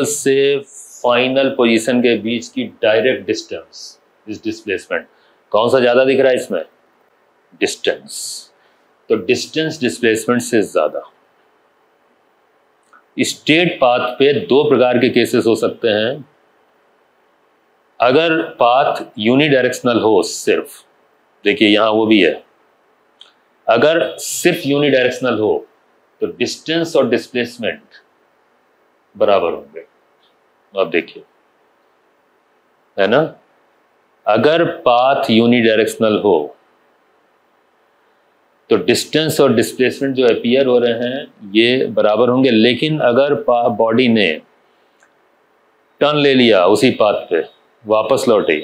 Speaker 1: से फाइनल पोजीशन के बीच की डायरेक्ट डिस्टेंस इस डिस्प्लेसमेंट, कौन सा ज्यादा दिख रहा है इसमें? डिस्टेंस। तो डिस्टेंस डिस्प्लेसमेंट से ज्यादा। स्ट्रेट पाथ पे दो प्रकार के केसेस हो सकते हैं। अगर पाथ यूनिडायरेक्शनल हो सिर्फ, देखिए यहां वो भी है, अगर सिर्फ यूनिडायरेक्शनल हो तो डिस्टेंस और डिस्प्लेसमेंट बराबर होंगे। आप देखिए, है ना, अगर पाथ यूनिडायरेक्शनल हो तो डिस्टेंस और डिस्प्लेसमेंट जो अपीयर हो रहे हैं ये बराबर होंगे। लेकिन अगर बॉडी ने टर्न ले लिया उसी पाथ पे, वापस लौटे,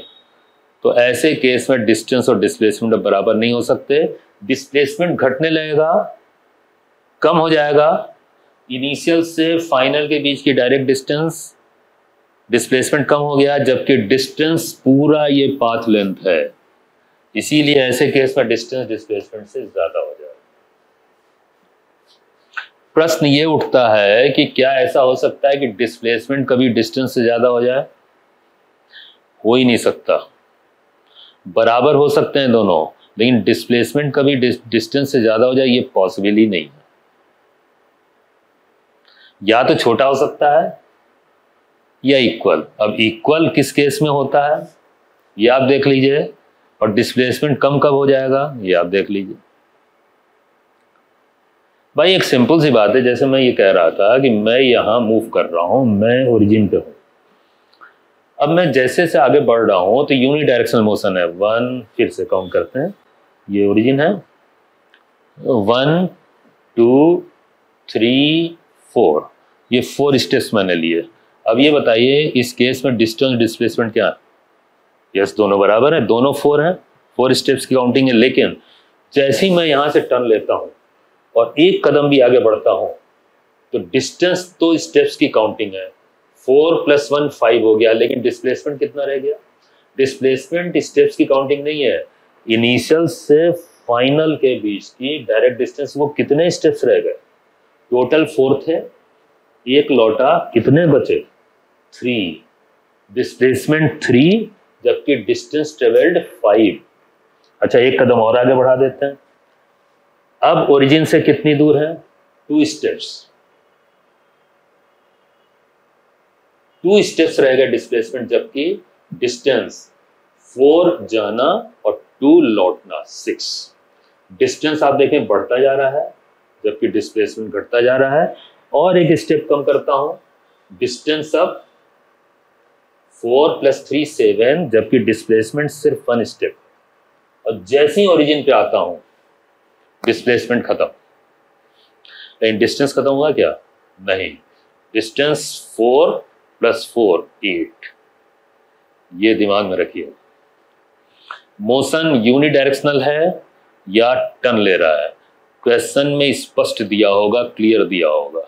Speaker 1: तो ऐसे केस में डिस्टेंस और डिस्प्लेसमेंट बराबर नहीं हो सकते। डिस्प्लेसमेंट घटने लगेगा, कम हो जाएगा। इनिशियल से फाइनल के बीच की डायरेक्ट डिस्टेंस, डिस्प्लेसमेंट कम हो गया, जबकि डिस्टेंस पूरा ये पाथ लेंथ है। इसीलिए ऐसे केस में डिस्टेंस डिस्प्लेसमेंट से ज्यादा हो जाएगा। प्रश्न ये उठता है कि क्या ऐसा हो सकता है कि डिस्प्लेसमेंट कभी डिस्टेंस से ज्यादा हो जाए? हो ही नहीं सकता। बराबर हो सकते हैं दोनों, लेकिन डिस्प्लेसमेंट कभी डिस्टेंस से ज्यादा हो जाए ये पॉसिबल ही नहीं है। या तो छोटा हो सकता है या इक्वल। अब इक्वल किस केस में होता है ये आप देख लीजिए, और डिस्प्लेसमेंट कम कब हो जाएगा ये आप देख लीजिए। भाई एक सिंपल सी बात है, जैसे मैं ये कह रहा था कि मैं यहां मूव कर रहा हूं, मैं ओरिजिन पे हूं, अब मैं जैसे से आगे बढ़ रहा हूं तो यूनि डायरेक्शनल मोशन है। 1, फिर से काउंट करते हैं, ये ओरिजिन है, 1 2 3 4, ये 4 स्टेप्स मैंने लिए। अब ये बताइए इस केस में डिस्टेंस डिस्प्लेसमेंट क्या है? यस, दोनों बराबर है, दोनों 4 हैं, 4 स्टेप्स की काउंटिंग है। लेकिन जैसे ही मैं यहां से टर्न लेता हूं और एक कदम भी आगे बढ़ता हूं तो डिस्टेंस तो स्टेप्स की काउंटिंग है, 4 + 1 5 हो गया, लेकिन डिस्प्लेसमेंट कितना रह गया? डिस्प्लेसमेंट स्टेप्स की काउंटिंग नहीं है, इनिशियल से फाइनल के बीच की डायरेक्ट डिस्टेंस, वो कितने स्टेप्स रह गए? टोटल 4 थे, एक लौटा, कितने बचे? 3, डिस्प्लेसमेंट 3, जबकि डिस्टेंस ट्रेवल्ड 5। अच्छा, एक कदम और आगे बढ़ा देते हैं। अब ओरिजिन से कितनी दूर है? 2 स्टेप्स, 2 स्टेप्स रह गए डिस्प्लेसमेंट, जबकि डिस्टेंस 4 जाना और 2 लौटना, 6। डिस्टेंस आप देखें बढ़ता जा रहा है, जबकि डिस्प्लेसमेंट घटता जा रहा है। और एक स्टेप कम करता हूं, डिस्टेंस अब 4 + 3 7, जबकि डिस्प्लेसमेंट सिर्फ 1 स्टेप। और जैसे ही ओरिजिन पे आता हूं डिस्प्लेसमेंट खत्म, लेकिन डिस्टेंस खत्म हुआ क्या? नहीं, डिस्टेंस 4 + 4 8। ये दिमाग में रखिए, मोशन यूनिडायरेक्शनल है या टर्न ले रहा है, क्वेश्चन में स्पष्ट दिया होगा, क्लियर दिया होगा,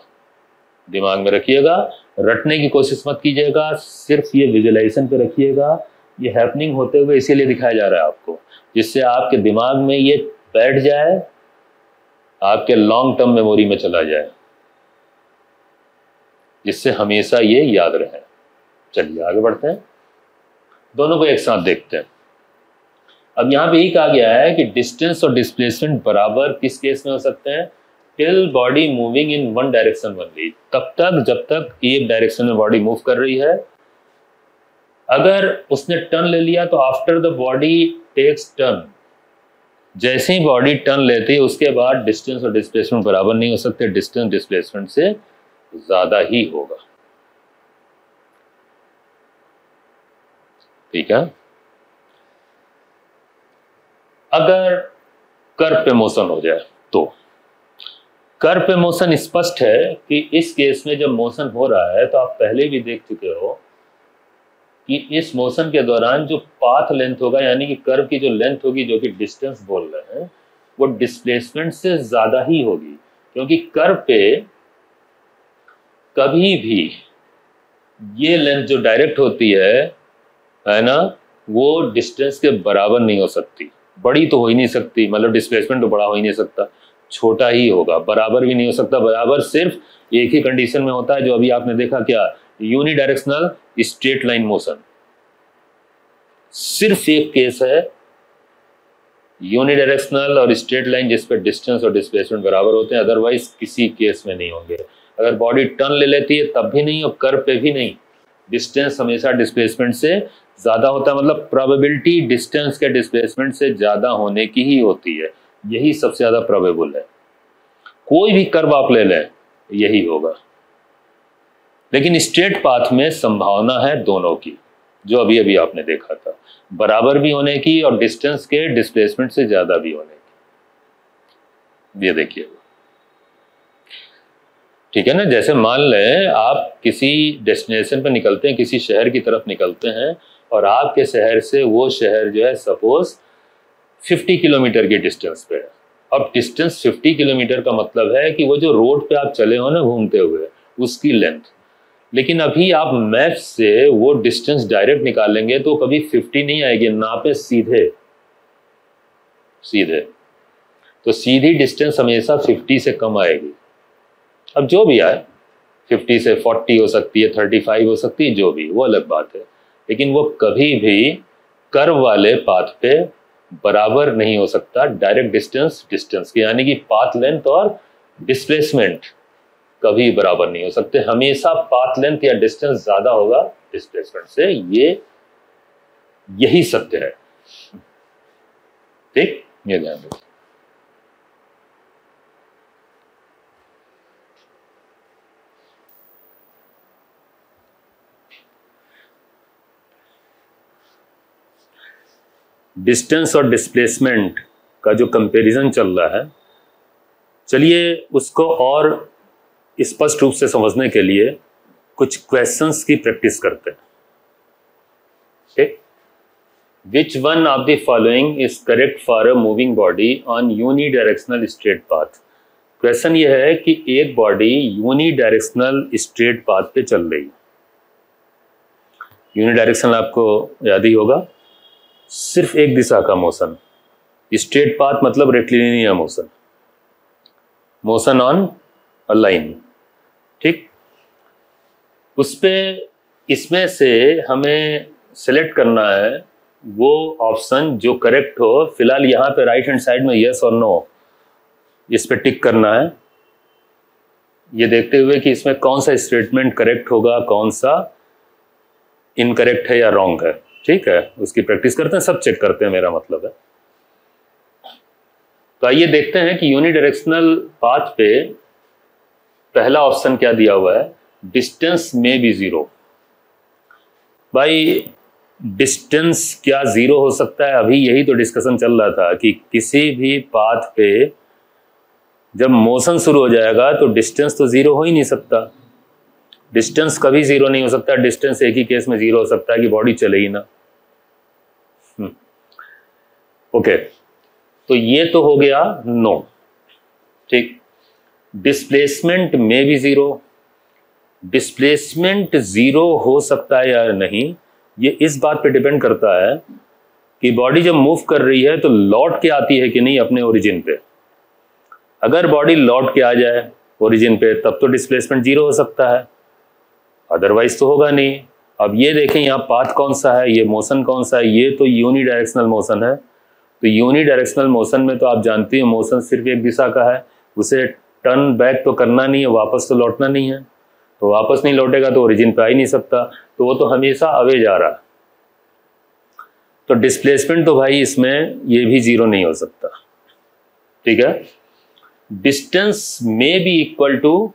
Speaker 1: दिमाग में रखिएगा। रटने की कोशिश मत कीजिएगा, सिर्फ ये विजुअलाइजेशन पे रखिएगा। ये हैपनिंग होते हुए इसीलिए दिखाया जा रहा है आपको, जिससे आपके दिमाग में ये बैठ जाए, आपके लॉन्ग टर्म मेमोरी में चला जाए, जिससे हमेशा ये याद रहे। चलिए आगे बढ़ते हैं, दोनों को एक साथ देखते हैं। अब यहाँ पे ही कहा गया है कि डिस्टेंस और डिस्प्लेसमेंट बराबर किस केस में हो सकते हैं? Till body moving in one direction only, तब तक जब तक एक डायरेक्शन में बॉडी मूव कर रही है। अगर उसने टर्न ले लिया तो after the body takes turn, जैसे ही बॉडी टर्न लेती है उसके बाद डिस्टेंस और डिस्प्लेसमेंट बराबर नहीं हो सकते, डिस्टेंस डिस्प्लेसमेंट से ज्यादा ही होगा। ठीक है। अगर कर्व पे मोशन हो जाए तो कर्व पे मोशन स्पष्ट है कि इस केस में जब मोशन हो रहा है तो आप पहले भी देख चुके हो कि इस मोशन के दौरान जो पाथ लेंथ होगा, यानी कि कर्व की जो लेंथ होगी, जो कि डिस्टेंस बोल रहे हैं, वो डिस्प्लेसमेंट से ज्यादा ही होगी, क्योंकि कर्व पे कभी भी ये लेंथ जो डायरेक्ट होती है ना, वो डिस्टेंस के बराबर नहीं हो सकती। बड़ी तो हो ही नहीं सकती, मतलब डिस्प्लेसमेंट तो बड़ा हो ही नहीं सकता, छोटा ही होगा। बराबर भी नहीं हो सकता, बराबर सिर्फ एक ही कंडीशन में होता है, जो अभी आपने देखा, क्या? Unidirectional straight line motion. सिर्फ एक केस है यूनिडायरेक्शनल और स्ट्रेट लाइन जिस पर डिस्टेंस और डिस्प्लेसमेंट बराबर होते हैं, अदरवाइज किसी केस में नहीं होंगे। अगर बॉडी टर्न ले लेती है तब भी नहीं, और कर्व पे भी नहीं। डिस्टेंस हमेशा डिस्प्लेसमेंट से ज्यादा होता है, मतलब प्रोबेबिलिटी डिस्टेंस के डिस्प्लेसमेंट से ज्यादा होने की ही होती है, यही सबसे ज्यादा प्रोबेबल है। कोई भी कर्व आप ले लें यही होगा, लेकिन स्ट्रेट पाथ में संभावना है दोनों की, जो अभी अभी आपने देखा था, बराबर भी होने की और डिस्टेंस के डिस्प्लेसमेंट से ज्यादा भी होने की। ये देखिए, ठीक है ना। जैसे मान लें आप किसी डेस्टिनेशन पर निकलते हैं, किसी शहर की तरफ निकलते हैं, और आपके शहर से वो शहर जो है सपोज 50 किलोमीटर की डिस्टेंस पे है। अब डिस्टेंस 50 किलोमीटर का मतलब है कि वो जो रोड पे आप चले हो ना घूमते हुए, उसकी लेंथ। लेकिन अभी आप मैप से वो डिस्टेंस डायरेक्ट निकालेंगे तो कभी 50 नहीं आएगी, नापे सीधे सीधे, तो सीधी डिस्टेंस हमेशा 50 से कम आएगी। अब जो भी आए, 50 से 40 हो सकती है, 35 हो सकती है, जो भी, वो अलग बात है, लेकिन वो कभी भी कर्व वाले पाथ पे बराबर नहीं हो सकता। डायरेक्ट डिस्टेंस डिस्टेंस के, यानी कि पाथ लेंथ और डिस्प्लेसमेंट कभी बराबर नहीं हो सकते, हमेशा पाथ लेंथ या डिस्टेंस ज्यादा होगा डिस्प्लेसमेंट से, यही सत्य है। ठीक, ये ध्यान रखिए। डिस्टेंस और डिस्प्लेसमेंट का जो कंपैरिजन चल रहा है, चलिए उसको और स्पष्ट रूप से समझने के लिए कुछ क्वेश्चंस की प्रैक्टिस करते हैं। ठीक, which one of the following is correct for a moving body on unidirectional straight path. Question ये है कि एक बॉडी यूनिडायरेक्शनल स्ट्रेट पाथ पे चल रही है। यूनिडायरेक्शनल आपको याद ही होगा, सिर्फ एक दिशा का मोशन। स्ट्रेट पाथ मतलब rectilinear motion, motion on a line. ठीक, उस पे इसमें से हमें सेलेक्ट करना है वो ऑप्शन जो करेक्ट हो। फिलहाल यहाँ पे राइट हैंड साइड में यस और नो, इस पे टिक करना है, ये देखते हुए कि इसमें कौन सा स्टेटमेंट करेक्ट होगा, कौन सा इनकरेक्ट है या रॉन्ग है। ठीक है, उसकी प्रैक्टिस करते हैं, सब चेक करते हैं, मेरा मतलब है। तो आइए देखते हैं कि यूनिडायरेक्शनल पाथ पे पहला ऑप्शन क्या दिया हुआ है, डिस्टेंस में बी जीरो। भाई डिस्टेंस क्या जीरो हो सकता है? अभी यही तो डिस्कशन चल रहा था कि किसी भी पाथ पे जब मोशन शुरू हो जाएगा तो डिस्टेंस तो जीरो हो ही नहीं सकता। डिस्टेंस कभी जीरो नहीं हो सकता। डिस्टेंस एक ही केस में जीरो हो सकता है कि बॉडी चले ही ना। ओके, तो ये तो हो गया नो। ठीक, डिस्प्लेसमेंट में भी जीरो। डिस्प्लेसमेंट जीरो हो सकता है या नहीं, ये इस बात पे डिपेंड करता है कि बॉडी जब मूव कर रही है तो लौट के आती है कि नहीं अपने ओरिजिन पे। अगर बॉडी लौट के आ जाए ओरिजिन पे तब तो डिस्प्लेसमेंट जीरो हो सकता है, अदरवाइज तो होगा नहीं। अब ये देखें यहाँ पाथ कौन सा है, ये मोशन कौन सा है, ये तो यूनिडायरेक्शनल मोशन है। तो यूनिडायरेक्शनल मोशन में तो आप जानते हैं मोशन सिर्फ एक दिशा का है, उसे टर्न बैक तो करना नहीं है, वापस तो लौटना नहीं है। तो वापस नहीं लौटेगा तो ओरिजिन पे आ ही नहीं सकता, तो वो तो हमेशा अवे जा रहा है। तो डिस्प्लेसमेंट तो भाई इसमें ये भी जीरो नहीं हो सकता। ठीक है, डिस्टेंस में बी इक्वल टू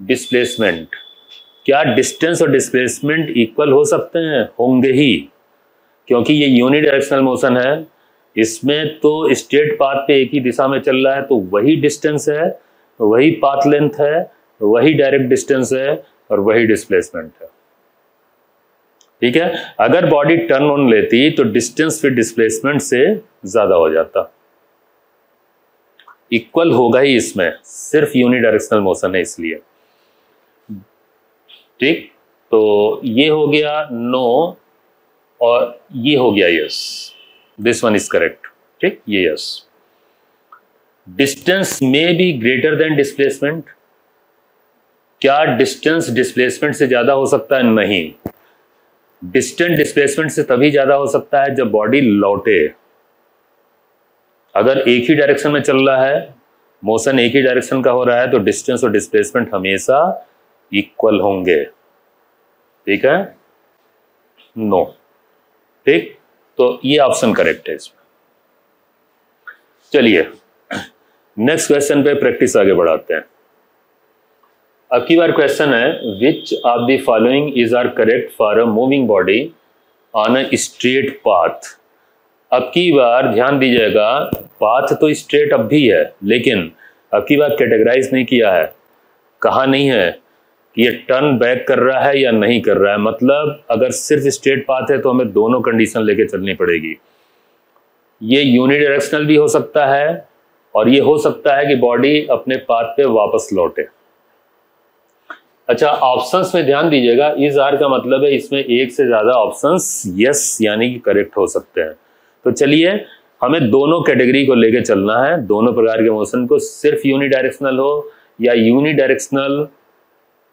Speaker 1: डिस्प्लेसमेंट। क्या डिस्टेंस और डिस्प्लेसमेंट इक्वल हो सकते हैं? होंगे ही, क्योंकि ये यूनिडायरेक्शनल मोशन है। इसमें तो स्ट्रेट पाथ पे एक ही दिशा में चल रहा है, तो वही डिस्टेंस है, वही पाथ लेंथ है, वही डायरेक्ट डिस्टेंस है और वही डिस्प्लेसमेंट है। ठीक है, अगर बॉडी टर्न ऑन लेती तो डिस्टेंस फिर डिस्प्लेसमेंट से ज्यादा हो जाता। इक्वल होगा ही इसमें, सिर्फ यूनिडायरेक्शनल मोशन है इसलिए। ठीक, तो ये हो गया नो और ये हो गया yes. This one is correct. ठीक, ये यस। डिस्टेंस में बी ग्रेटर देन डिस्प्लेसमेंट। क्या डिस्टेंस डिस्प्लेसमेंट से ज्यादा हो सकता है? नहीं। डिस्टेंस डिस्प्लेसमेंट से तभी ज्यादा हो सकता है जब बॉडी लौटे। अगर एक ही डायरेक्शन में चल रहा है, मोशन एक ही डायरेक्शन का हो रहा है, तो डिस्टेंस और डिस्प्लेसमेंट हमेशा इक्वल होंगे। ठीक है, नो। ठीक, तो ये ऑप्शन करेक्ट है इसमें। चलिए नेक्स्ट क्वेश्चन पे प्रैक्टिस आगे बढ़ाते हैं। अब की बार क्वेश्चन है, which of the following is are correct for a moving body on a straight path. अब की बार ध्यान दीजिएगा, पाथ तो स्ट्रेट अब भी है, लेकिन अब की बार कैटेगराइज नहीं किया है, कहा नहीं है कि ये टर्न बैक कर रहा है या नहीं कर रहा है। मतलब अगर सिर्फ स्ट्रेट पाथ है तो हमें दोनों कंडीशन लेके चलनी पड़ेगी। ये यूनिडायरेक्शनल भी हो सकता है और ये हो सकता है कि बॉडी अपने पाथ पे वापस लौटे। अच्छा, ऑप्शंस में ध्यान दीजिएगा, इस आर का मतलब है इसमें एक से ज्यादा ऑप्शंस यस यानी कि करेक्ट हो सकते हैं। तो चलिए हमें दोनों कैटेगरी को लेके चलना है, दोनों प्रकार के मोशन को, सिर्फ यूनिडायरेक्शनल हो या unidirectional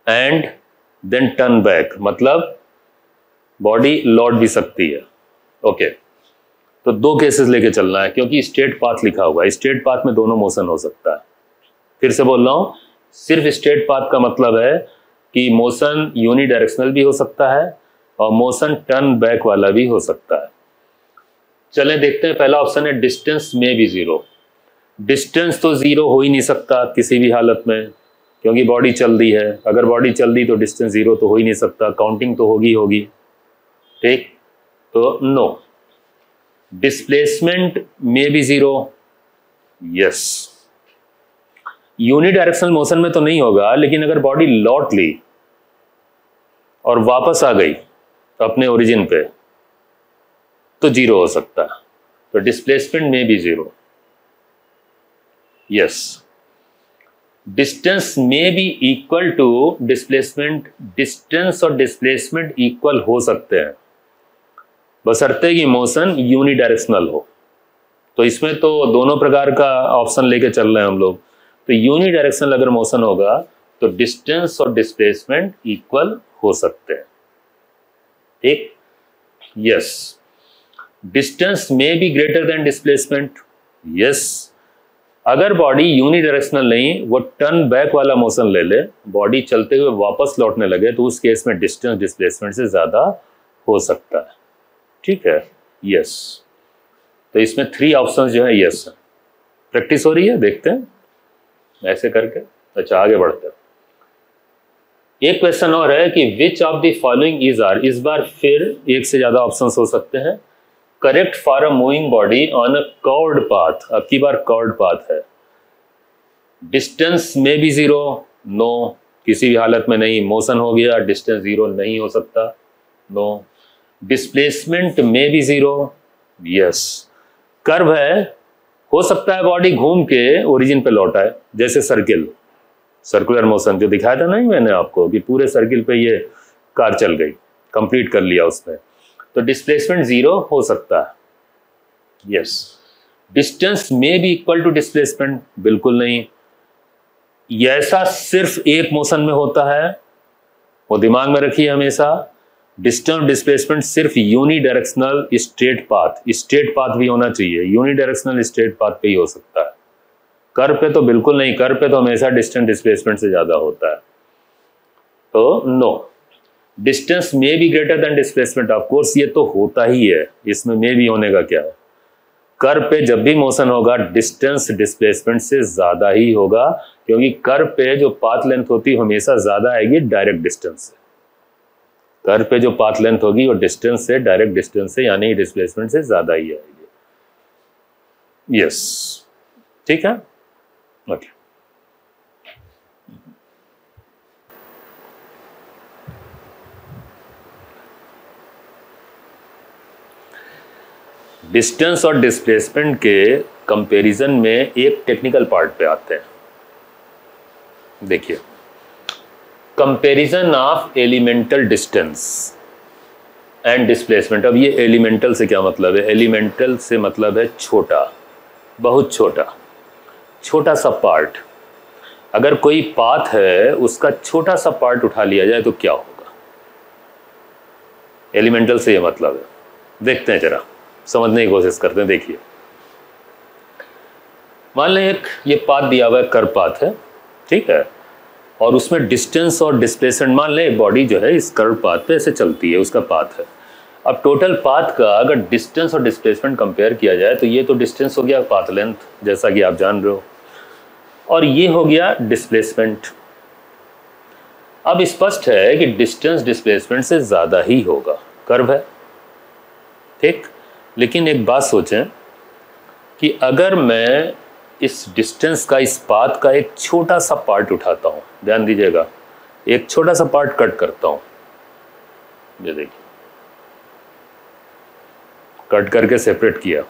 Speaker 1: and then turn back, मतलब बॉडी लौट भी सकती है। ओके, तो दो केसेस लेके चलना है, क्योंकि स्ट्रेट पाथ लिखा हुआ है, स्ट्रेट पाथ में दोनों मोशन हो सकता है। फिर से बोल रहा हूं, सिर्फ स्ट्रेट पाथ का मतलब है कि मोशन यूनिडायरेक्शनल भी हो सकता है और मोशन टर्न बैक वाला भी हो सकता है। चले देखते हैं, पहला ऑप्शन है डिस्टेंस में भी जीरो। डिस्टेंस तो जीरो हो ही नहीं सकता किसी भी हालत में, क्योंकि बॉडी चल रही है। अगर बॉडी चल रही तो डिस्टेंस जीरो तो हो ही नहीं सकता, काउंटिंग तो होगी। ठीक, तो नो। डिस्प्लेसमेंट में भी जीरो, यस। यूनिडायरेक्शनल मोशन में तो नहीं होगा, लेकिन अगर बॉडी लौट ली और वापस आ गई अपने ओरिजिन पे तो जीरो हो सकता है। तो डिस्प्लेसमेंट में भी जीरो, यस। डिस्टेंस में भी इक्वल टू डिस्प्लेसमेंट, डिस्टेंस और डिस्प्लेसमेंट इक्वल हो सकते हैं बशर्ते कि मोशन यूनिडायरेक्शनल हो। तो इसमें तो दोनों प्रकार का ऑप्शन लेके चल रहे हैं हम लोग। तो यूनिडायरेक्शनल अगर मोशन होगा तो डिस्टेंस और डिस्प्लेसमेंट इक्वल हो सकते हैं, ठीक, यस। डिस्टेंस में be greater than displacement, yes. अगर बॉडी यूनिडायरेक्शनल नहीं, वो टर्न बैक वाला मोशन ले ले, बॉडी चलते हुए वापस लौटने लगे, तो उस केस में डिस्टेंस डिस्प्लेसमेंट से ज्यादा हो सकता है, ठीक है, यस। तो इसमें 3 ऑप्शन जो है यस है। प्रैक्टिस हो रही है, देखते हैं ऐसे करके। अच्छा, आगे बढ़ते हैं। एक क्वेश्चन और है कि which of the following is are, इस बार फिर एक से ज्यादा ऑप्शंस हो सकते हैं, correct for a moving body on a curved path. अब की बार कर्व्ड पाथ है। डिस्टेंस में भी जीरो, नो, किसी भी हालत में नहीं। मोशन हो गया, डिस्टेंस जीरो नहीं हो सकता, नो। डिस्प्लेसमेंट में भी जीरो, यस। कर्व है, हो सकता है बॉडी घूम के ओरिजिन पे लौटा है, जैसे सर्कुलर मोशन जो दिखाया था नहीं मैंने आपको कि पूरे सर्किल पे ये कार चल गई, कंप्लीट कर लिया उसने, तो डिस्प्लेसमेंट जीरो हो सकता है, यस। डिस्टेंस में भी इक्वल टू डिस्प्लेसमेंट, बिल्कुल नहीं। ऐसा सिर्फ एक मोशन में होता है, वो दिमाग में रखिए हमेशा। डिस्टेंस डिस्प्लेसमेंट सिर्फ यूनिडायरेक्शनल स्ट्रेट पाथ भी होना चाहिए, यूनिडायरेक्शनल स्ट्रेट पाथ पे ही हो सकता है। कर्व पे तो बिल्कुल नहीं, कर्व पे तो हमेशा डिस्टेंस डिस्प्लेसमेंट से ज्यादा होता है, तो नो। डिस्टेंस में भी greater than displacement, of course ये तो होता ही है, इसमें में भी होने का क्या है। कर्व पे जब भी मोशन होगा डिस्टेंस डिस्प्लेसमेंट से ज्यादा ही होगा, क्योंकि कर्व पे जो पाथ लेंथ होती है हमेशा ज्यादा आएगी डायरेक्ट डिस्टेंस से। कर्व पे जो पाथ लेंथ होगी वो डिस्टेंस से, डायरेक्ट डिस्टेंस से, यानी डिस्प्लेसमेंट से ज्यादा ही आएगी, यस, ठीक है, ओके। डिस्टेंस और डिस्प्लेसमेंट के कंपैरिजन में एक टेक्निकल पार्ट पे आते हैं। देखिए, comparison of elemental distance and displacement. अब ये एलिमेंटल से क्या मतलब है? एलिमेंटल से मतलब है छोटा, बहुत छोटा, छोटा सा पार्ट। अगर कोई पाथ है उसका छोटा सा पार्ट उठा लिया जाए तो क्या होगा? एलिमेंटल से ये मतलब है। देखते हैं, जरा समझने की कोशिश करते हैं। देखिए, मान लें एक ये पाथ दिया हुआ है, कर्व पाथ है, ठीक है, और उसमें डिस्टेंस और डिस्प्लेसमेंट, मान लें बॉडी जो है इस कर्व पाथ पे ऐसे चलती है, उसका पाथ है। अब टोटल पाथ का अगर डिस्टेंस और डिस्प्लेसमेंट कंपेयर किया जाए तो ये तो डिस्टेंस हो गया, पाथ लेंथ, जैसा कि आप जान रहे हो, और ये हो गया डिस्प्लेसमेंट। अब स्पष्ट है कि डिस्टेंस डिस्प्लेसमेंट से ज़्यादा ही होगा, कर्व है, ठीक। लेकिन एक बात सोचें कि अगर मैं इस डिस्टेंस का, इस पाथ का एक छोटा सा पार्ट उठाता हूँ, ध्यान दीजिएगा, एक छोटा सा पार्ट कट करता हूँ, ये देखिए, कट करके सेपरेट किया।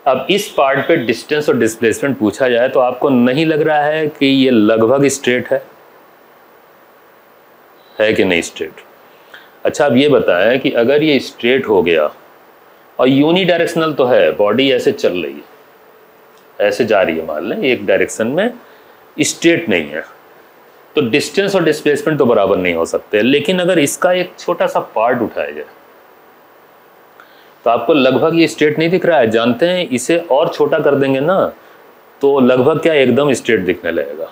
Speaker 1: अब इस पार्ट पे डिस्टेंस और डिस्प्लेसमेंट पूछा जाए तो आपको नहीं लग रहा है कि ये लगभग स्ट्रेट है कि नहीं स्ट्रेट? अच्छा, अब ये बताएं कि अगर ये स्ट्रेट हो गया और यूनिडायरेक्शनल तो है, बॉडी ऐसे चल रही है, ऐसे जा रही है, मान लें एक डायरेक्शन में, स्ट्रेट नहीं है, तो डिस्टेंस और डिस्प्लेसमेंट तो बराबर नहीं हो सकते। लेकिन अगर इसका एक छोटा सा पार्ट उठाया जाए तो आपको लगभग ये स्ट्रेट नहीं दिख रहा है। जानते हैं, इसे और छोटा कर देंगे ना तो लगभग क्या एकदम स्ट्रेट दिखने लगेगा।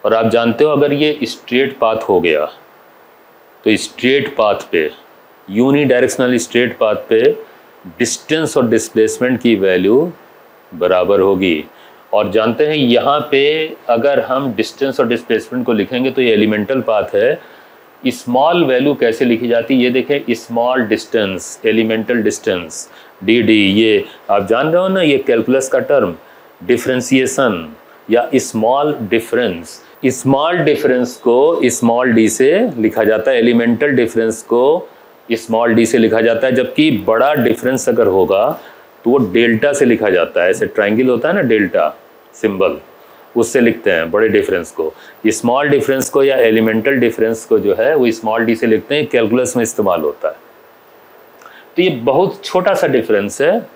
Speaker 1: और आप जानते हो अगर ये स्ट्रेट पाथ हो गया तो स्ट्रेट पाथ पे, यूनिडायरेक्शनल स्ट्रेट पाथ पे डिस्टेंस और डिस्प्लेसमेंट की वैल्यू बराबर होगी। और जानते हैं यहाँ पे अगर हम डिस्टेंस और डिस्प्लेसमेंट को लिखेंगे तो ये एलिमेंटल पाथ है, स्मॉल वैल्यू कैसे लिखी जाती है, ये देखें, small distance, elemental distance, D D, ये आप जान रहे हो ना, ये कैलकुलस का टर्म, डिफरेंशिएशन या स्मॉल डिफरेंस। स्मॉल डिफरेंस को स्मॉल डी से लिखा जाता है, एलिमेंटल डिफरेंस को स्मॉल डी से लिखा जाता है, जबकि बड़ा डिफरेंस अगर होगा तो वो डेल्टा से लिखा जाता है। ऐसे ट्रायंगल होता है ना, डेल्टा सिंबल, उससे लिखते हैं बड़े डिफरेंस को। स्मॉल डिफरेंस को या एलिमेंटल डिफरेंस को जो है वो स्मॉल डी से लिखते हैं, कैलकुलस में इस्तेमाल होता है। तो ये बहुत छोटा सा डिफरेंस है,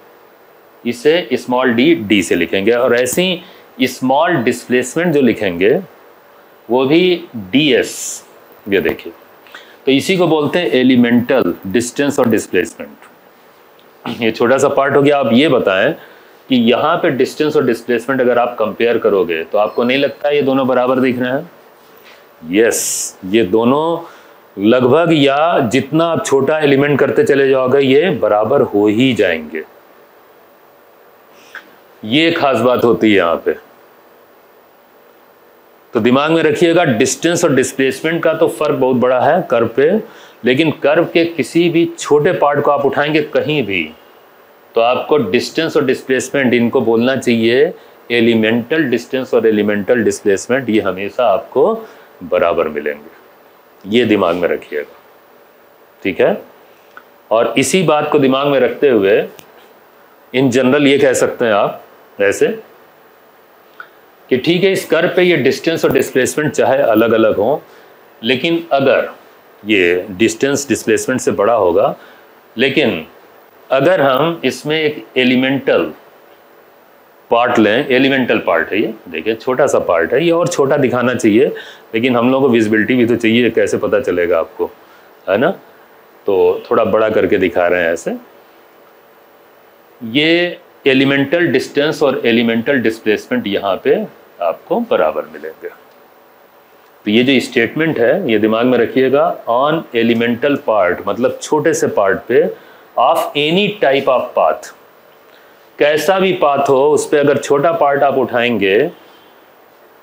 Speaker 1: इसे स्मॉल डी डी से लिखेंगे। और ऐसे ही स्मॉल डिस्प्लेसमेंट जो लिखेंगे वो भी डी एस, ये देखिए, तो इसी को बोलते हैं एलिमेंटल डिस्टेंस और डिस्प्लेसमेंट। ये छोटा सा पार्ट हो गया। आप ये बताएं कि यहाँ पे डिस्टेंस और डिस्प्लेसमेंट अगर आप कंपेयर करोगे तो आपको नहीं लगता ये दोनों बराबर दिख रहे हैं? यस, ये दोनों लगभग, या जितना आप छोटा एलिमेंट करते चले जाओगे ये बराबर हो ही जाएंगे। ये खास बात होती है यहाँ पे, तो दिमाग में रखिएगा। डिस्टेंस और डिस्प्लेसमेंट का तो फर्क बहुत बड़ा है कर्व पे, लेकिन कर्व के किसी भी छोटे पार्ट को आप उठाएंगे कहीं भी तो आपको डिस्टेंस और डिस्प्लेसमेंट, इनको बोलना चाहिए एलिमेंटल डिस्टेंस और एलिमेंटल डिस्प्लेसमेंट, ये हमेशा आपको बराबर मिलेंगे। ये दिमाग में रखिएगा, ठीक है। और इसी बात को दिमाग में रखते हुए इन जनरल ये कह सकते हैं आप ऐसे कि ठीक है, इस कर्व पे ये डिस्टेंस और डिस्प्लेसमेंट चाहे अलग अलग हो, लेकिन अगर ये डिस्टेंस डिस्प्लेसमेंट से बड़ा होगा, लेकिन अगर हम इसमें एक एलिमेंटल पार्ट लें, एलिमेंटल पार्ट है ये, देखिए छोटा सा पार्ट है ये, और छोटा दिखाना चाहिए, लेकिन हम लोगों को विजिबिलिटी भी तो चाहिए, कैसे पता चलेगा आपको, है ना, तो थोड़ा बड़ा करके दिखा रहे हैं ऐसे। ये एलिमेंटल डिस्टेंस और एलिमेंटल डिस्प्लेसमेंट यहाँ पे आपको बराबर मिलेंगे। तो ये जो स्टेटमेंट है ये दिमाग में रखिएगा, ऑन एलिमेंटल पार्ट मतलब छोटे से पार्ट पे of any type of path, कैसा भी पाथ हो उस पर अगर छोटा पार्ट आप उठाएंगे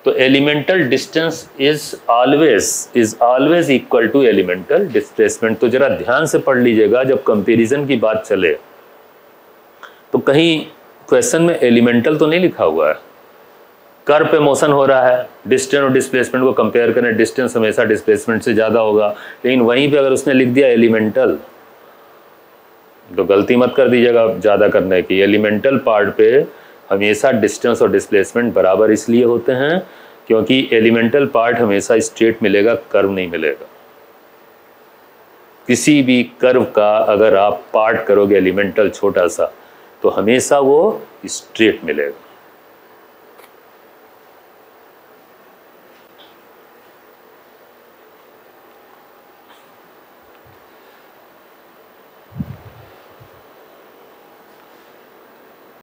Speaker 1: तो elemental distance is always equal to elemental displacement. तो जरा ध्यान से पढ़ लीजिएगा, जब कंपैरिजन की बात चले तो कहीं क्वेश्चन में एलिमेंटल तो नहीं लिखा हुआ है। कर्व पे मोशन हो रहा है, डिस्टेंस और डिस्प्लेसमेंट को कंपेयर करें, डिस्टेंस हमेशा डिस्प्लेसमेंट से ज़्यादा होगा, लेकिन वहीं पे अगर उसने लिख दिया एलिमेंटल तो गलती मत कर दीजिएगा ज़्यादा करने की। एलिमेंटल पार्ट पे हमेशा डिस्टेंस और डिस्प्लेसमेंट बराबर इसलिए होते हैं क्योंकि एलिमेंटल पार्ट हमेशा स्ट्रेट मिलेगा, कर्व नहीं मिलेगा। किसी भी कर्व का अगर आप पार्ट करोगे एलिमेंटल छोटा सा तो हमेशा वो स्ट्रेट मिलेगा।